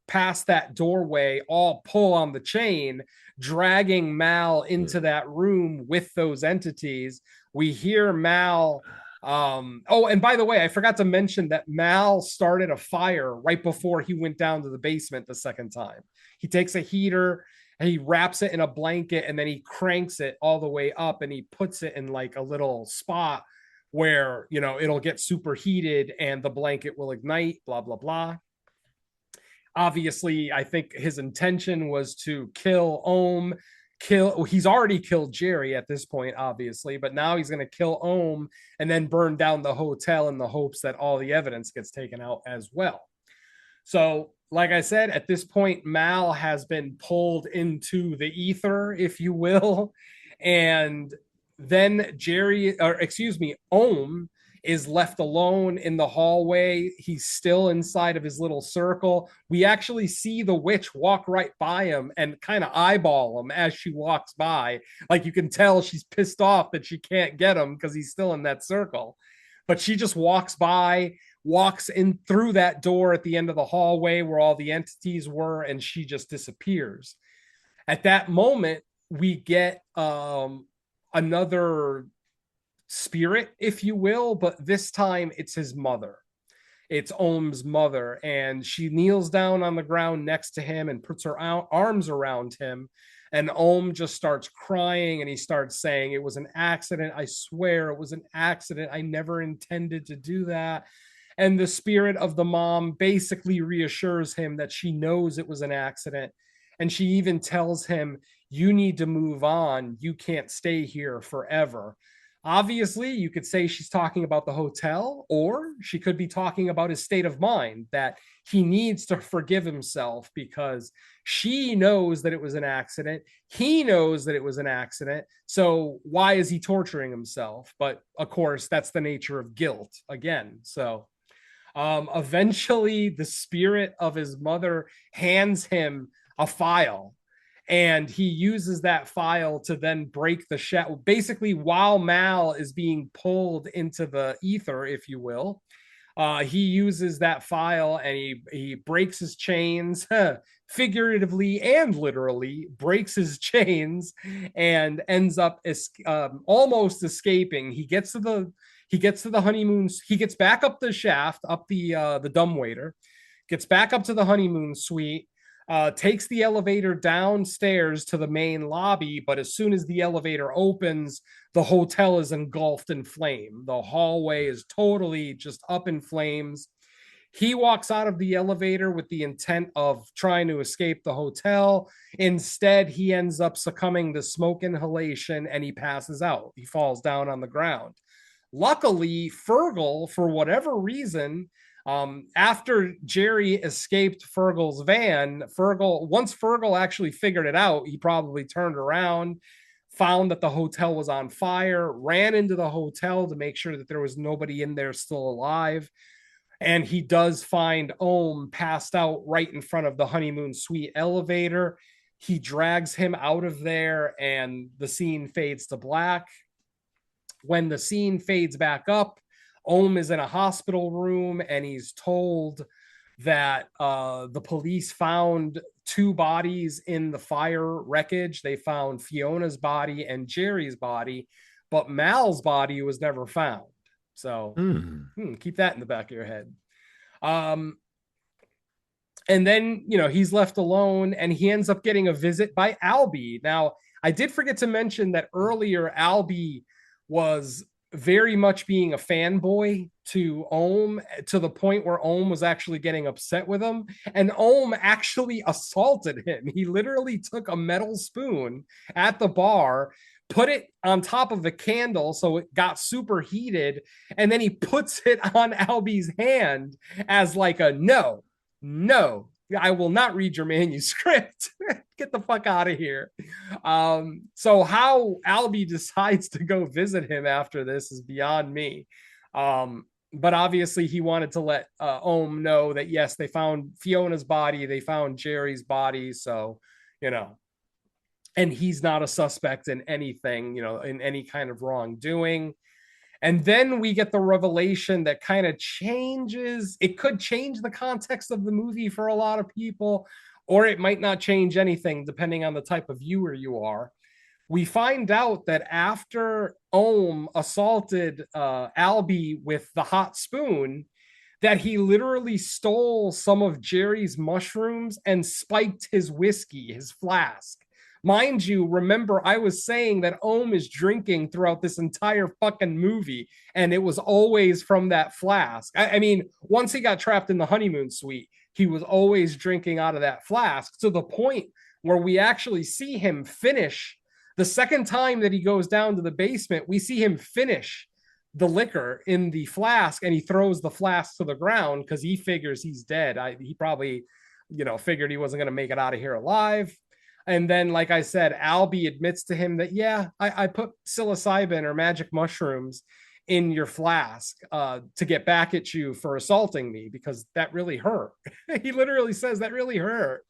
past that doorway all pull on the chain, dragging Mal into that room with those entities. We hear Mal... and by the way, I forgot to mention that Mal started a fire right before he went down to the basement the second time. He takes a heater and he wraps it in a blanket and then he cranks it all the way up and he puts it in like a little spot where, it'll get superheated and the blanket will ignite, blah, blah, blah. Obviously, I think his intention was to kill Ohm, he's already killed Jerry at this point, obviously, but now he's going to kill Ohm and then burn down the hotel in the hopes that all the evidence gets taken out as well. So, like I said, at this point, Mal has been pulled into the ether, if you will. And then Ohm is left alone in the hallway. He's still inside of his little circle. We actually see the witch walk right by him and kind of eyeball him as she walks by. Like, you can tell she's pissed off that she can't get him because he's still in that circle. But she just walks by, walks in through that door at the end of the hallway where all the entities were, and she just disappears. At that moment, we get another spirit, if you will, but this time it's his mother. It's Ohm's mother, and she kneels down on the ground next to him and puts her arms around him. And Ohm just starts crying, and he starts saying, "It was an accident. I swear it was an accident. I never intended to do that." And the spirit of the mom basically reassures him that she knows it was an accident. And she even tells him, "You need to move on. You can't stay here forever." Obviously, you could say she's talking about the hotel, or she could be talking about his state of mind, that he needs to forgive himself because she knows that it was an accident. He knows that it was an accident. So why is he torturing himself? But of course, that's the nature of guilt again. So eventually, the spirit of his mother hands him a file, and he uses that file to then break the shadow. Basically, while Mal is being pulled into the ether, if you will, he uses that file and he breaks his chains, figuratively and literally breaks his chains, and ends up almost escaping. He gets to the honeymoon. He gets back up the shaft, up the dumbwaiter, gets back up to the honeymoon suite. Takes the elevator downstairs to the main lobby, but as soon as the elevator opens, the hotel is engulfed in flame. The hallway is totally just up in flames. He walks out of the elevator with the intent of trying to escape the hotel. Instead, he ends up succumbing to smoke inhalation and he passes out. He falls down on the ground. Luckily, Fergal, for whatever reason, after Jerry escaped Fergal's van, once Fergal actually figured it out, he probably turned around, found that the hotel was on fire, ran into the hotel to make sure that there was nobody in there still alive. And he does find Ohm passed out right in front of the honeymoon suite elevator. He drags him out of there, and the scene fades to black. When the scene fades back up, Ohm is in a hospital room, and he's told that the police found two bodies in the fire wreckage. They found Fiona's body and Jerry's body, but Mal's body was never found. So keep that in the back of your head. And then, he's left alone, and he ends up getting a visit by Albie. Now, I did forget to mention that earlier Albie was very much being a fanboy to Ohm, to the point where Ohm was actually getting upset with him, and Ohm actually assaulted him. He literally took a metal spoon at the bar, put it on top of the candle so it got super heated, and then he puts it on Albie's hand as like a no, I will not read your manuscript. Get the fuck out of here. So how Albie decides to go visit him after this is beyond me. But obviously he wanted to let Ohm know that, yes, they found Fiona's body, they found Jerry's body. So, and he's not a suspect in anything, in any kind of wrongdoing. And then we get the revelation that kind of changes. It could change the context of the movie for a lot of people, or it might not change anything depending on the type of viewer you are. We find out that after Ohm assaulted Albie with the hot spoon, that he literally stole some of Jerry's mushrooms and spiked his whiskey, his flask. Mind you, remember, I was saying that Ohm is drinking throughout this entire fucking movie, and it was always from that flask. I mean, once he got trapped in the honeymoon suite, he was always drinking out of that flask, to the point where we actually see him finish the second time that he goes down to the basement. We see him finish the liquor in the flask, and he throws the flask to the ground because he figures he's dead. He probably, figured he wasn't going to make it out of here alive. And then, like I said, Albie admits to him that, yeah, I put psilocybin or magic mushrooms in your flask to get back at you for assaulting me because that really hurt. He literally says that really hurt.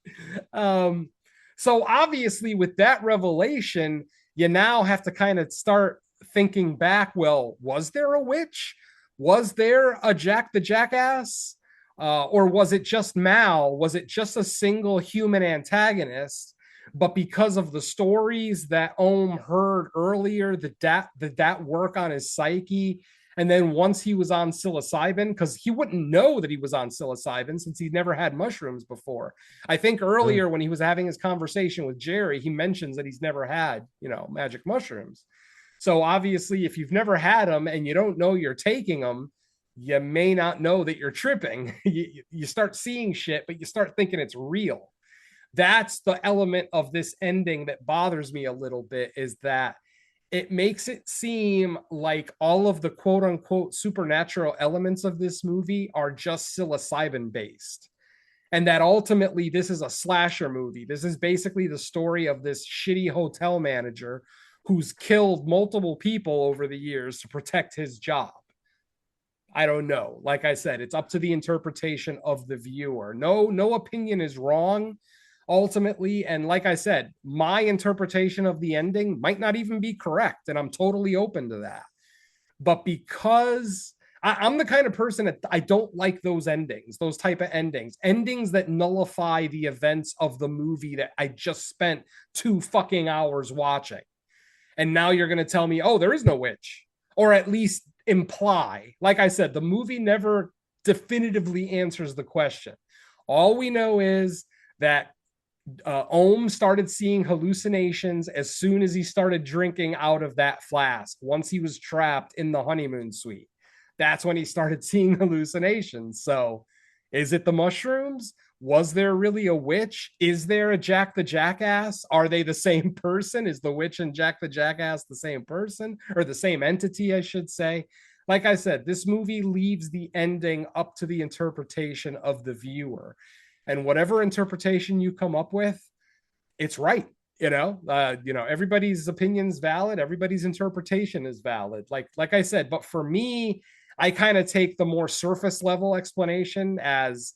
So obviously with that revelation, you now have to kind of start thinking back, well, was there a witch? Was there a Jack the Jackass? Or was it just Mal? Was it just a single human antagonist? But because of the stories that Ohm heard earlier, that work on his psyche. And then once he was on psilocybin, because he wouldn't know that he was on psilocybin since he'd never had mushrooms before. I think earlier when he was having his conversation with Jerry, he mentions that he's never had, magic mushrooms. So obviously, if you've never had them and you don't know you're taking them, you may not know that you're tripping. You start seeing shit, but you start thinking it's real. That's the element of this ending that bothers me a little bit, is that it makes it seem like all of the quote unquote supernatural elements of this movie are just psilocybin based. And that ultimately this is a slasher movie. This is basically the story of this shitty hotel manager who's killed multiple people over the years to protect his job. I don't know. Like I said, it's up to the interpretation of the viewer. No opinion is wrong ultimately. And like I said, my interpretation of the ending might not even be correct, and I'm totally open to that. But because I'm the kind of person that I don't like those endings, those type of endings that nullify the events of the movie that I just spent 2 fucking hours watching. And now you're going to tell me, oh, there is no witch, or at least imply. Like I said, the movie never definitively answers the question. All we know is that Ohm started seeing hallucinations as soon as he started drinking out of that flask. Once he was trapped in the honeymoon suite, that's when he started seeing hallucinations. So is it the mushrooms? Was there really a witch? Is there a Jack the Jackass? Are they the same person? Is the witch and Jack the Jackass the same person, or the same entity, I should say? Like I said, this movie leaves the ending up to the interpretation of the viewer. And whatever interpretation you come up with, it's right. Everybody's opinion's valid. Everybody's interpretation is valid. Like I said, but for me, I kind of take the more surface level explanation as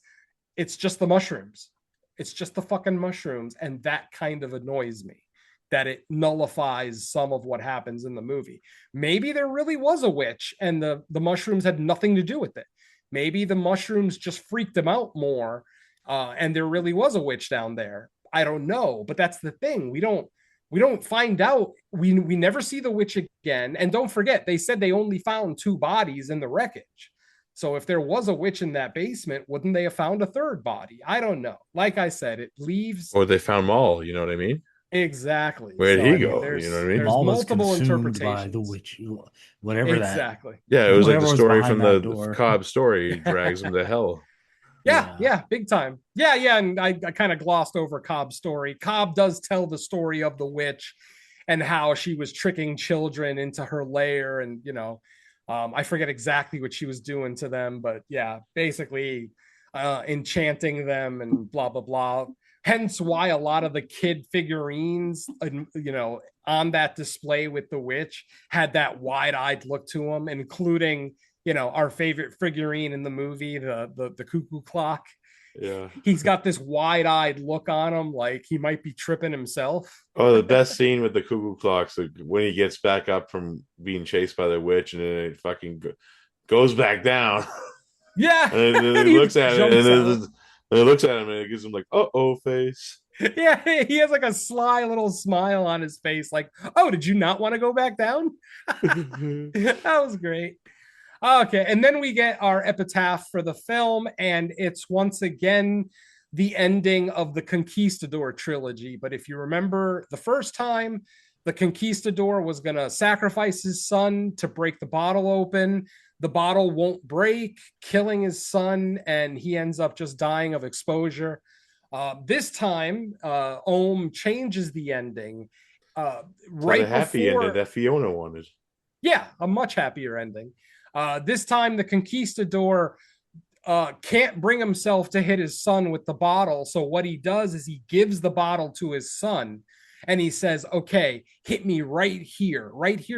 it's just the mushrooms. It's just the fucking mushrooms. And that kind of annoys me, that it nullifies some of what happens in the movie. Maybe there really was a witch and the mushrooms had nothing to do with it. Maybe the mushrooms just freaked them out more. And there really was a witch down there. I don't know, but that's the thing. We don't find out. We never see the witch again. And don't forget, they said they only found 2 bodies in the wreckage. So if there was a witch in that basement, wouldn't they have found a 3rd body? I don't know. Like I said, it leaves. Or they found Maul. You know what I mean? Exactly. Where'd he go? You know what I mean? There's Maul was multiple consumed interpretations by the witch, whatever exactly. Yeah, it was like Whoever the was story behind from that the door. Cobb story. He drags him to hell. Yeah, big time. Yeah. And I kind of glossed over Cobb's story. Cobb does tell the story of the witch and how she was tricking children into her lair. And, I forget exactly what she was doing to them, but yeah, basically enchanting them and blah, blah, blah. Hence why a lot of the kid figurines, on that display with the witch had that wide-eyed look to them, including our favorite figurine in the movie, the cuckoo clock. Yeah. He's got this wide-eyed look on him, like he might be tripping himself. Oh, the best scene with the cuckoo clocks, when he gets back up from being chased by the witch, and then it fucking goes back down. Yeah. And then he looks at it, and it looks at him, and it gives him like, uh-oh face. Yeah, he has like a sly little smile on his face, like, oh, did you not want to go back down? That was great. Okay, and then we get our epitaph for the film, and it's once again the ending of the Conquistador trilogy. But if you remember the first time, the Conquistador was going to sacrifice his son to break the bottle open. The bottle won't break, killing his son, and he ends up just dying of exposure. This time, Ohm changes the ending. The happy ending that Fiona wanted. Yeah, a much happier ending. This time, the conquistador can't bring himself to hit his son with the bottle. So what he does is he gives the bottle to his son, and he says, "Okay, hit me right here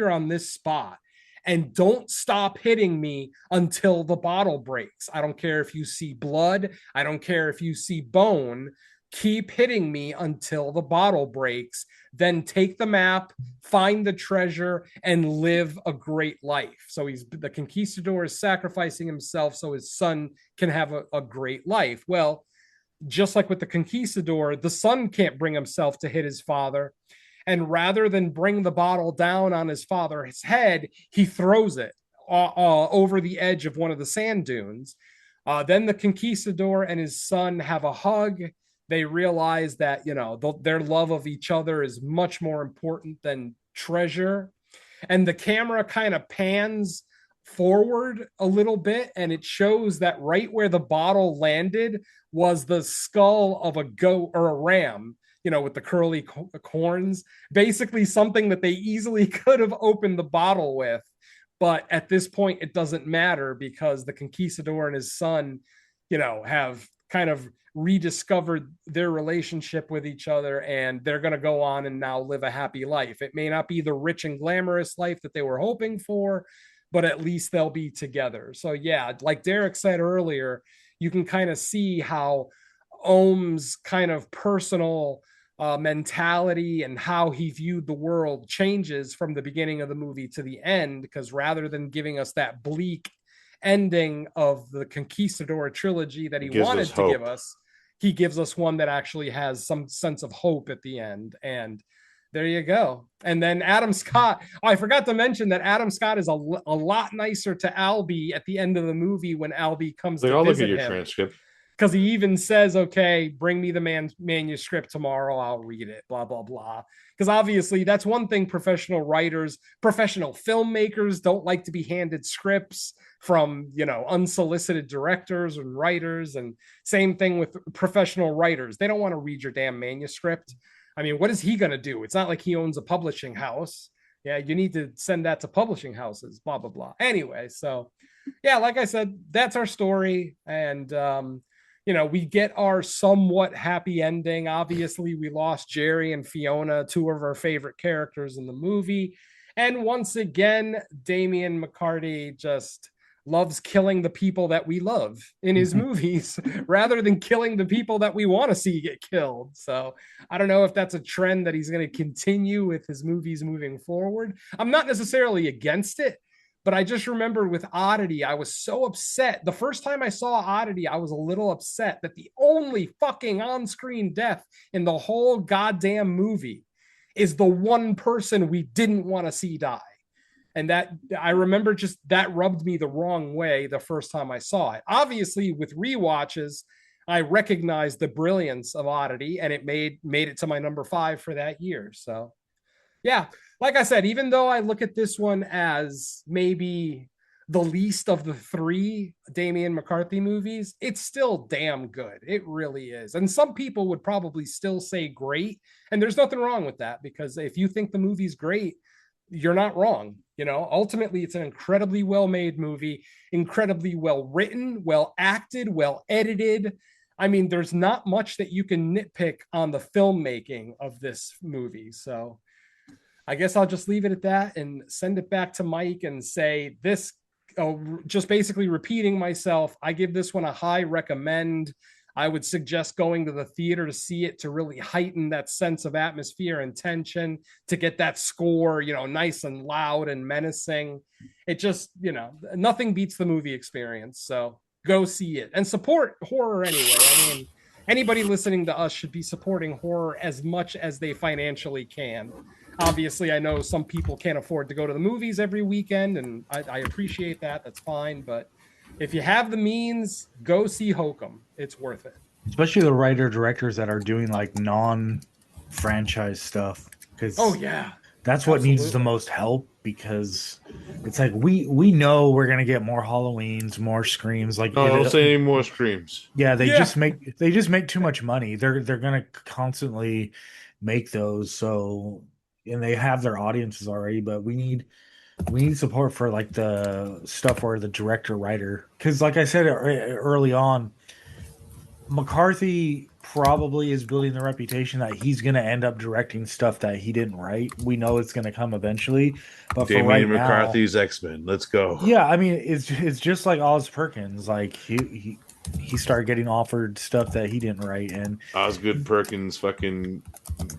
on this spot. And don't stop hitting me until the bottle breaks. I don't care if you see blood. I don't care if you see bone. Keep hitting me until the bottle breaks. Then take the map, find the treasure, and live a great life." So the conquistador is sacrificing himself so his son can have a great life. Well, just like with the conquistador, the son can't bring himself to hit his father. And rather than bring the bottle down on his father's head, he throws it over the edge of one of the sand dunes. Then the conquistador and his son have a hug. They realize that, their love of each other is much more important than treasure. And the camera kind of pans forward a little bit, and it shows that right where the bottle landed was the skull of a goat or a ram, with the curly horns, basically something that they easily could have opened the bottle with. But at this point, it doesn't matter because the conquistador and his son, have kind of rediscovered their relationship with each other, and they're going to go on and now live a happy life. It may not be the rich and glamorous life that they were hoping for, but at least they'll be together. So yeah, like Derek said earlier, you can kind of see how Ohm's kind of personal mentality and how he viewed the world changes from the beginning of the movie to the end, because rather than giving us that bleak ending of the Conquistador trilogy that he wanted to give us, he gives us one that actually has some sense of hope at the end. And there you go. And then Adam Scott, I forgot to mention that Adam Scott is a lot nicer to Albie at the end of the movie when Albie comes to visit him. Look at your transcript. Because he even says, "Okay, bring me the manuscript tomorrow. I'll read it, blah, blah, blah." Because obviously that's one thing professional writers, professional filmmakers don't like to be handed scripts from, unsolicited directors and writers. And same thing with professional writers. They don't want to read your damn manuscript. I mean, what is he going to do? It's not like he owns a publishing house. Yeah, you need to send that to publishing houses, blah, blah, blah. Anyway, so yeah, like I said, that's our story. And, we get our somewhat happy ending. Obviously, we lost Jerry and Fiona, two of our favorite characters in the movie. And once again, Damian McCarthy just loves killing the people that we love in his movies rather than killing the people that we want to see get killed. So I don't know if that's a trend that he's going to continue with his movies moving forward. I'm not necessarily against it, but I just remembered with Oddity, I was so upset. The first time I saw Oddity, I was a little upset that the only fucking on-screen death in the whole goddamn movie is the one person we didn't want to see die. And that, I remember, just that rubbed me the wrong way the first time I saw it. Obviously, with rewatches, I recognized the brilliance of Oddity, and it made it to my number 5 for that year. So yeah, like I said, even though I look at this one as maybe the least of the 3 Damian McCarthy movies, it's still damn good. It really is. And some people would probably still say great. And there's nothing wrong with that, because if you think the movie's great, you're not wrong. Ultimately, it's an incredibly well-made movie, incredibly well-written, well-acted, well-edited. I mean, there's not much that you can nitpick on the filmmaking of this movie. So I guess I'll just leave it at that and send it back to Mike and say this, just basically repeating myself. I give this one a high recommend. I would suggest going to the theater to see it to really heighten that sense of atmosphere and tension, to get that score, nice and loud and menacing. It just, nothing beats the movie experience. So go see it and support horror anyway. I mean, anybody listening to us should be supporting horror as much as they financially can. Obviously, I know some people can't afford to go to the movies every weekend, and I appreciate that. That's fine. But if you have the means, go see Hokum. It's worth it. Especially the writer-directors that are doing like non-franchise stuff. Oh, yeah. That's what needs the Absolutely. most help, because it's like we know we're gonna get more Halloweens, more Screams. Like No, don't say any more screams. yeah, Yeah. they just make too much money. They're gonna constantly make those. So, and they have their audiences already, but we need support for like the stuff where the director writer, because like I said early on, McCarthy probably is building the reputation that he's going to end up directing stuff that he didn't write. We know it's going to come eventually, but for right Damian now, McCarthy's X-Men. Let's go. yeah, I mean, it's just like Oz Perkins. Like he started getting offered stuff that he didn't write, and Osgood Perkins, fucking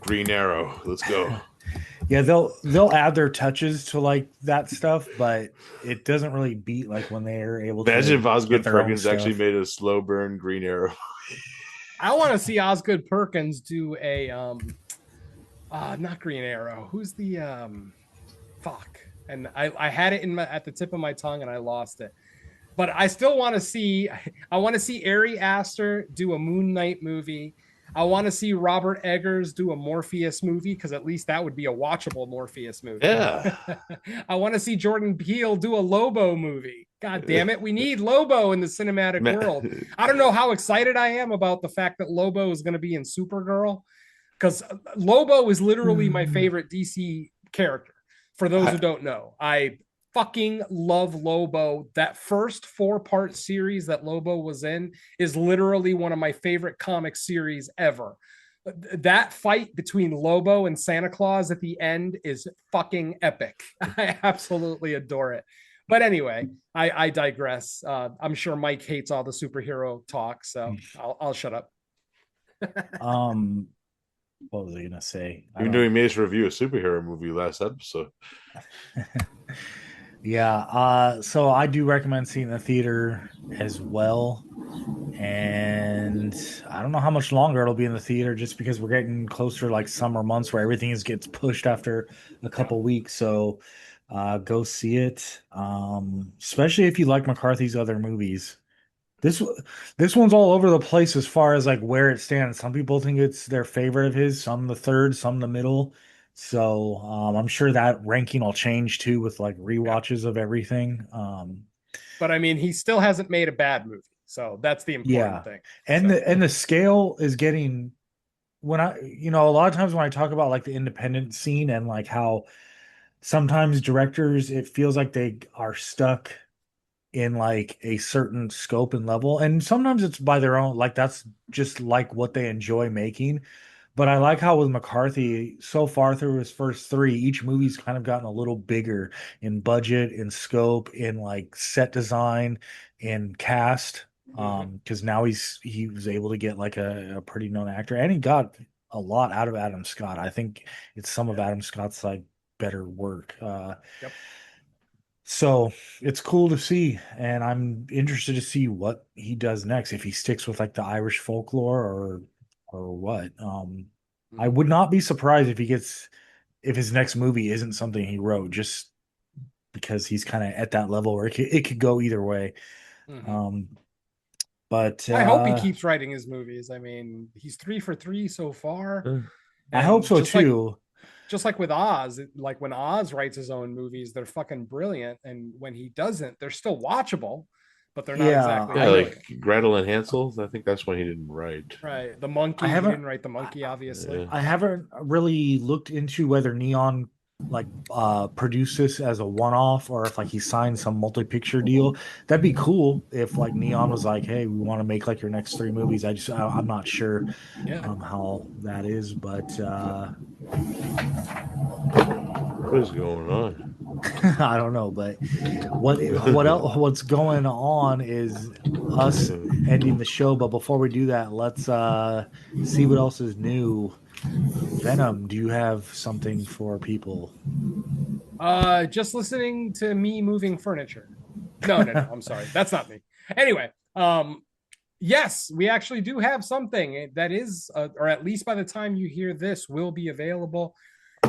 Green Arrow. Let's go. yeah, they'll add their touches to like that stuff, but it doesn't really beat like when they're able Imagine if to get Osgood their own Perkins actually stuff. made a slow burn Green Arrow. I want to see Osgood Perkins do a not Green Arrow. Who's the fuck? And I had it in my at the tip of my tongue and I lost it. But I still want to see I want to see Ari Aster do a Moon Knight movie. I want to see Robert Eggers do a Morpheus movie, because at least that would be a watchable Morpheus movie. Yeah. I want to see Jordan Peele do a Lobo movie. God damn it. We need Lobo in the cinematic world. I don't know how excited I am about the fact that Lobo is going to be in Supergirl, because Lobo is literally my favorite DC character. For those who don't know, I fucking love Lobo. That first 4-part series that Lobo was in is literally one of my favorite comic series ever. That fight between Lobo and Santa Claus at the end is fucking epic. I absolutely adore it. But anyway, I digress. I'm sure Mike hates all the superhero talk, so I'll shut up. Um, what was I gonna say? Even though he made us review a superhero movie last episode. Yeah, so I do recommend seeing the theater as well. And I don't know how much longer it'll be in the theater, just because we're getting closer to like summer months where everything gets pushed after a couple weeks. So go see it. Especially if you like McCarthy's other movies. This this one's all over the place as far as like where it stands. Some people think it's their favorite of his, some the third, some the middle. So I'm sure that ranking will change too with like rewatches of everything. But I mean, he still hasn't made a bad movie, so that's the important Yeah, thing. and So, the scale is getting, when I, a lot of times when I talk about like the independent scene and like how sometimes directors, it feels like they are stuck in like a certain scope and level, and sometimes it's by their own, like that's just like what they enjoy making. But I like how with McCarthy, so far through his first three, each movie's kind of gotten a little bigger in budget, in scope, in like set design, in cast. Because now he was able to get like a pretty known actor, and he got a lot out of Adam Scott. I think it's some of Adam Scott's like better work. yep. So it's cool to see, and I'm interested to see what he does next. If he sticks with like the Irish folklore or what. I would not be surprised if his next movie isn't something he wrote, just because he's kind of at that level where it could go either way. Mhm. But I hope he keeps writing his movies. I mean, he's 3 for 3 so far. I hope And so too. just like with Oz, like when Oz writes his own movies, they're fucking brilliant. And when he doesn't, they're still watchable, but they're not Yeah, exactly Yeah, brilliant. like Gretel and Hansel. I think that's one he didn't write. Right. The monkey, I he haven't- didn't write the monkey, obviously. Yeah. I haven't really looked into whether Neon like produced this as a one-off, or if like he signed some multi-picture deal. That'd be cool if like Neon was like, hey, we want to make like your next 3 movies. I'm not sure Yeah. how that is, but What is going on? I don't know. But what's going on is us ending the show. But before we do that, let's see what else is new. Venom, do you have something for people? Just listening to me moving furniture. No, I'm sorry. That's not me. Anyway, yes, we actually do have something that is, or at least by the time you hear this, will be available.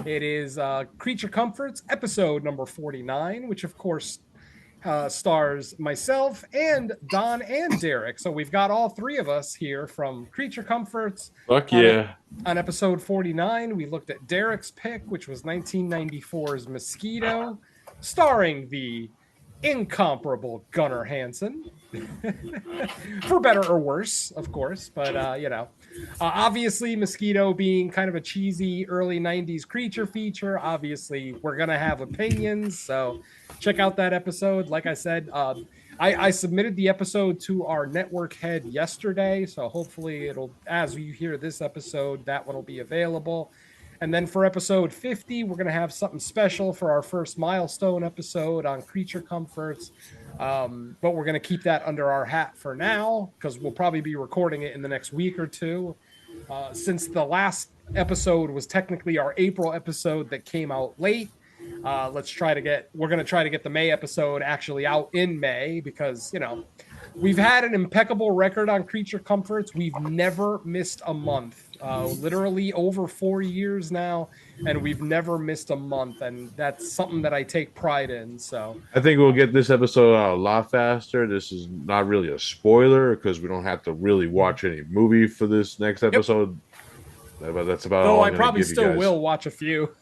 It is Creature Comforts episode number 49, which of course stars myself and Don and Derek. So we've got all three of us here from Creature Comforts. Fuck yeah. On episode 49, we looked at Derek's pick, which was 1994's Mosquito, starring the incomparable Gunnar Hansen. For better or worse, of course. But, obviously, Mosquito being kind of a cheesy early 90s creature feature. Obviously, we're going to have opinions. So check out that episode. Like I said, I submitted the episode to our network head yesterday. So hopefully as you hear this episode, that one will be available. And then for episode 50, we're going to have something special for our first milestone episode on creature comforts. But we're going to keep that under our hat for now because we'll probably be recording it in the next week or two. Since the last episode was technically our April episode that came out late, we're going to try to get the May episode actually out in May because, we've had an impeccable record on creature comforts. We've never missed a month, literally over 4 years now, and we've never missed a month. And that's something that I take pride in. So I think we'll get this episode out a lot faster. This is not really a spoiler because we don't have to really watch any movie for this next episode. But that's about all. Though I probably still will watch a few.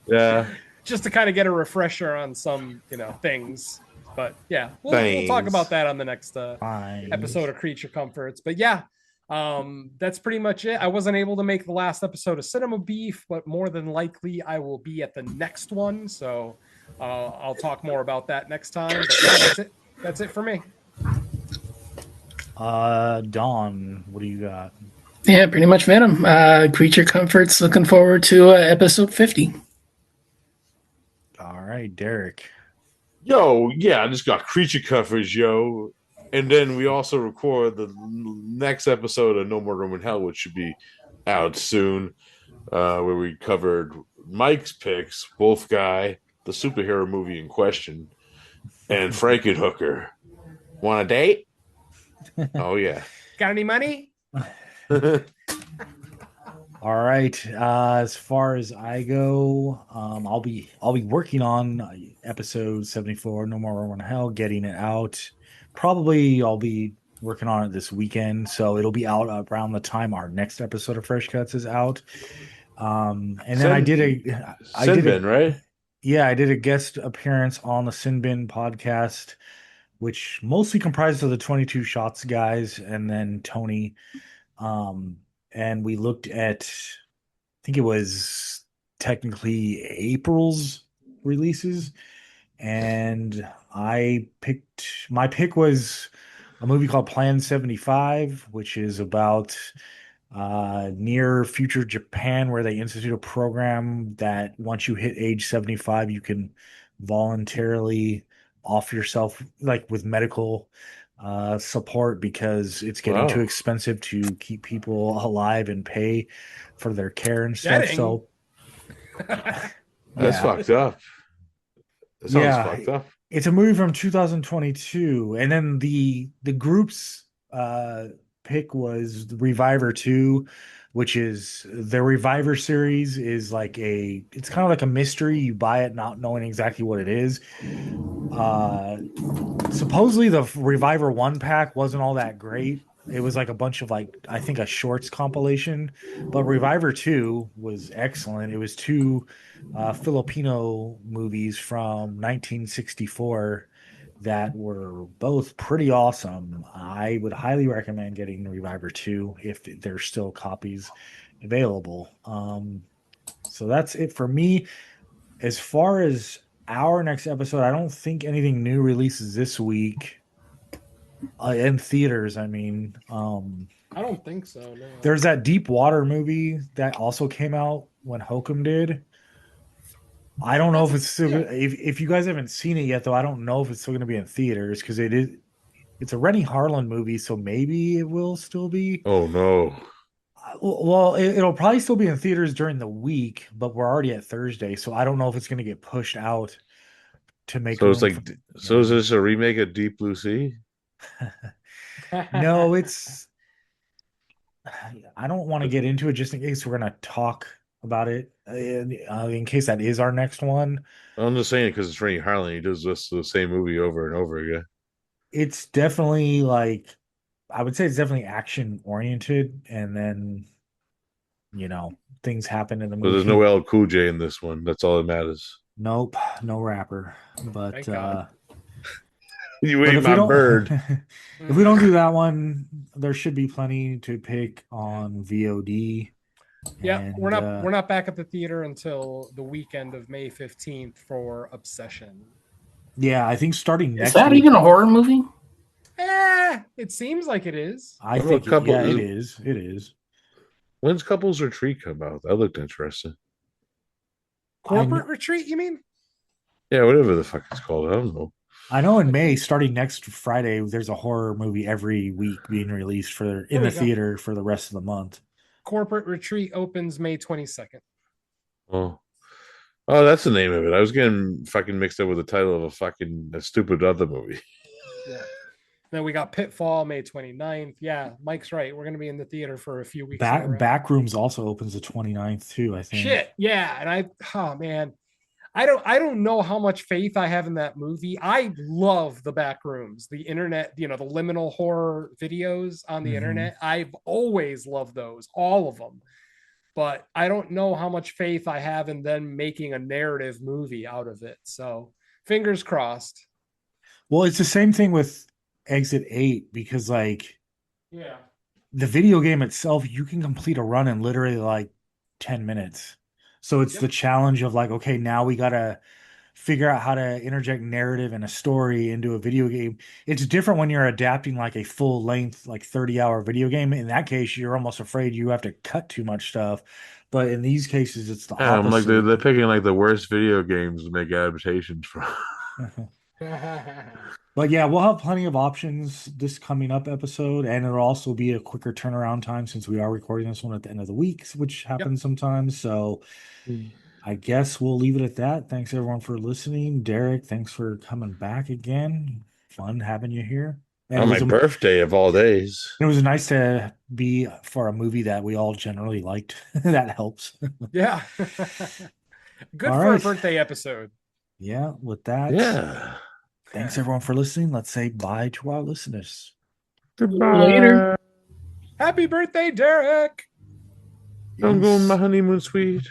Yeah. Just to kind of get a refresher on some, things. But yeah, we'll talk about that on the next episode of Creature Comforts. But yeah, that's pretty much it. I wasn't able to make the last episode of Cinema Beef, but more than likely I will be at the next one. So I'll talk more about that next time. But yeah, that's it. That's it for me. Dawn, what do you got? Yeah, pretty much Venom. Creature Comforts, looking forward to episode 50. All right, Derek. Yo, yeah, I just got creature coverage, yo. And then we also record the next episode of No More Room in Hell, which should be out soon, where we covered Mike's picks, Wolf Guy, the superhero movie in question, and Frankenhooker. Want a date? Oh, yeah. Got any money? All right. As far as I go, I'll be working on episode 74, No More Room in Hell, getting it out. Probably I'll be working on it this weekend, so it'll be out around the time our next episode of Fresh Cuts is out. And then I did a right? Yeah, I did a guest appearance on the Sin Bin podcast, which mostly comprised of the 22 Shots guys and then Tony. And we looked at, I think it was technically April's releases. And my pick was a movie called Plan 75, which is about near future Japan, where they institute a program that once you hit age 75, you can voluntarily off yourself, like with medical support, because it's getting too expensive to keep people alive and pay for their care and stuff. So that's fucked up. That sounds fucked up. It's a movie from 2022, and then the group's pick was Reviver 2, which is the Reviver series is like it's kind of like a mystery. You buy it not knowing exactly what it is. Supposedly the Reviver 1 pack wasn't all that great. It was like a bunch of I think a shorts compilation, but Reviver 2 was excellent. It was two Filipino movies from 1964 that were both pretty awesome. I would highly recommend getting Reviver 2 if there's still copies available. So that's it for me. As far as our next episode, I don't think anything new releases this week. In theaters, I mean. I don't think so, no. There's that Deep Water movie that also came out when Hokum did. I don't know if it's still if you guys haven't seen it yet, though. I don't know if it's still going to be in theaters because it's a Rennie Harlan movie, so maybe it will still be. Oh no! Well, it'll probably still be in theaters during the week, but we're already at Thursday, so I don't know if it's going to get pushed out to make. So it's is this a remake of Deep Blue Sea? No, I don't want to get into it just in case we're going to talk about it in case that is our next one. I'm just saying because it's Rennie Harlan. He does this the same movie over and over again. It's definitely like I would say it's definitely action oriented, and then things happen in the But there's movie. no L Cool J in this one. That's all that matters. Nope, no rapper. But Thank God. You but ate if we my don't bird. if we don't do that one, there should be plenty to pick on VOD. Yeah, And we're not back at the theater until the weekend of May 15th for Obsession. yeah, I think starting Is next that week, even a horror movie? It seems like it is. I I'm a think couple- it is. It is. When's Couples Retreat come out? That looked interesting. Corporate retreat, you mean? Yeah, whatever the fuck it's called. I don't know. I know in May, starting next Friday, there's a horror movie every week being released in the theater for the rest of the month. Corporate retreat opens May 22nd. Oh. Oh, that's the name of it. I was getting fucking mixed up with the title of a stupid other movie. Yeah. Then we got Pitfall May 29th. Yeah, Mike's right. We're going to be in the theater for a few weeks. Backrooms also opens the 29th too, I think. Shit. Yeah. And oh man, I don't know how much faith I have in that movie. I love the Backrooms, the internet, the liminal horror videos on the internet. I've always loved those, all of them. But I don't know how much faith I have in them making a narrative movie out of it. So fingers crossed. Well, it's the same thing with Exit 8 because like Yeah. the video game itself, you can complete a run in literally like 10 minutes. So it's the challenge of like, okay, now we gotta figure out how to interject narrative and a story into a video game. It's different when you're adapting like a full length, like 30-hour video game. In that case, you're almost afraid you have to cut too much stuff. But in these cases, it's the Yeah, I'm like opposite. they're picking like the worst video games to make adaptations from. But yeah, we'll have plenty of options this coming up episode, and it'll also be a quicker turnaround time since we are recording this one at the end of the week, which happens sometimes. So I guess we'll leave it at that. Thanks everyone for listening. Derek, thanks for coming back again. Fun having you here. And On my birthday of all days. It was nice to be for a movie that we all generally liked. That helps. Yeah. Good All for right. a birthday episode. Yeah, with that. Yeah. Thanks everyone for listening. Let's say bye to our listeners. Goodbye. Later. Happy birthday, Derek. I'm going my honeymoon suite.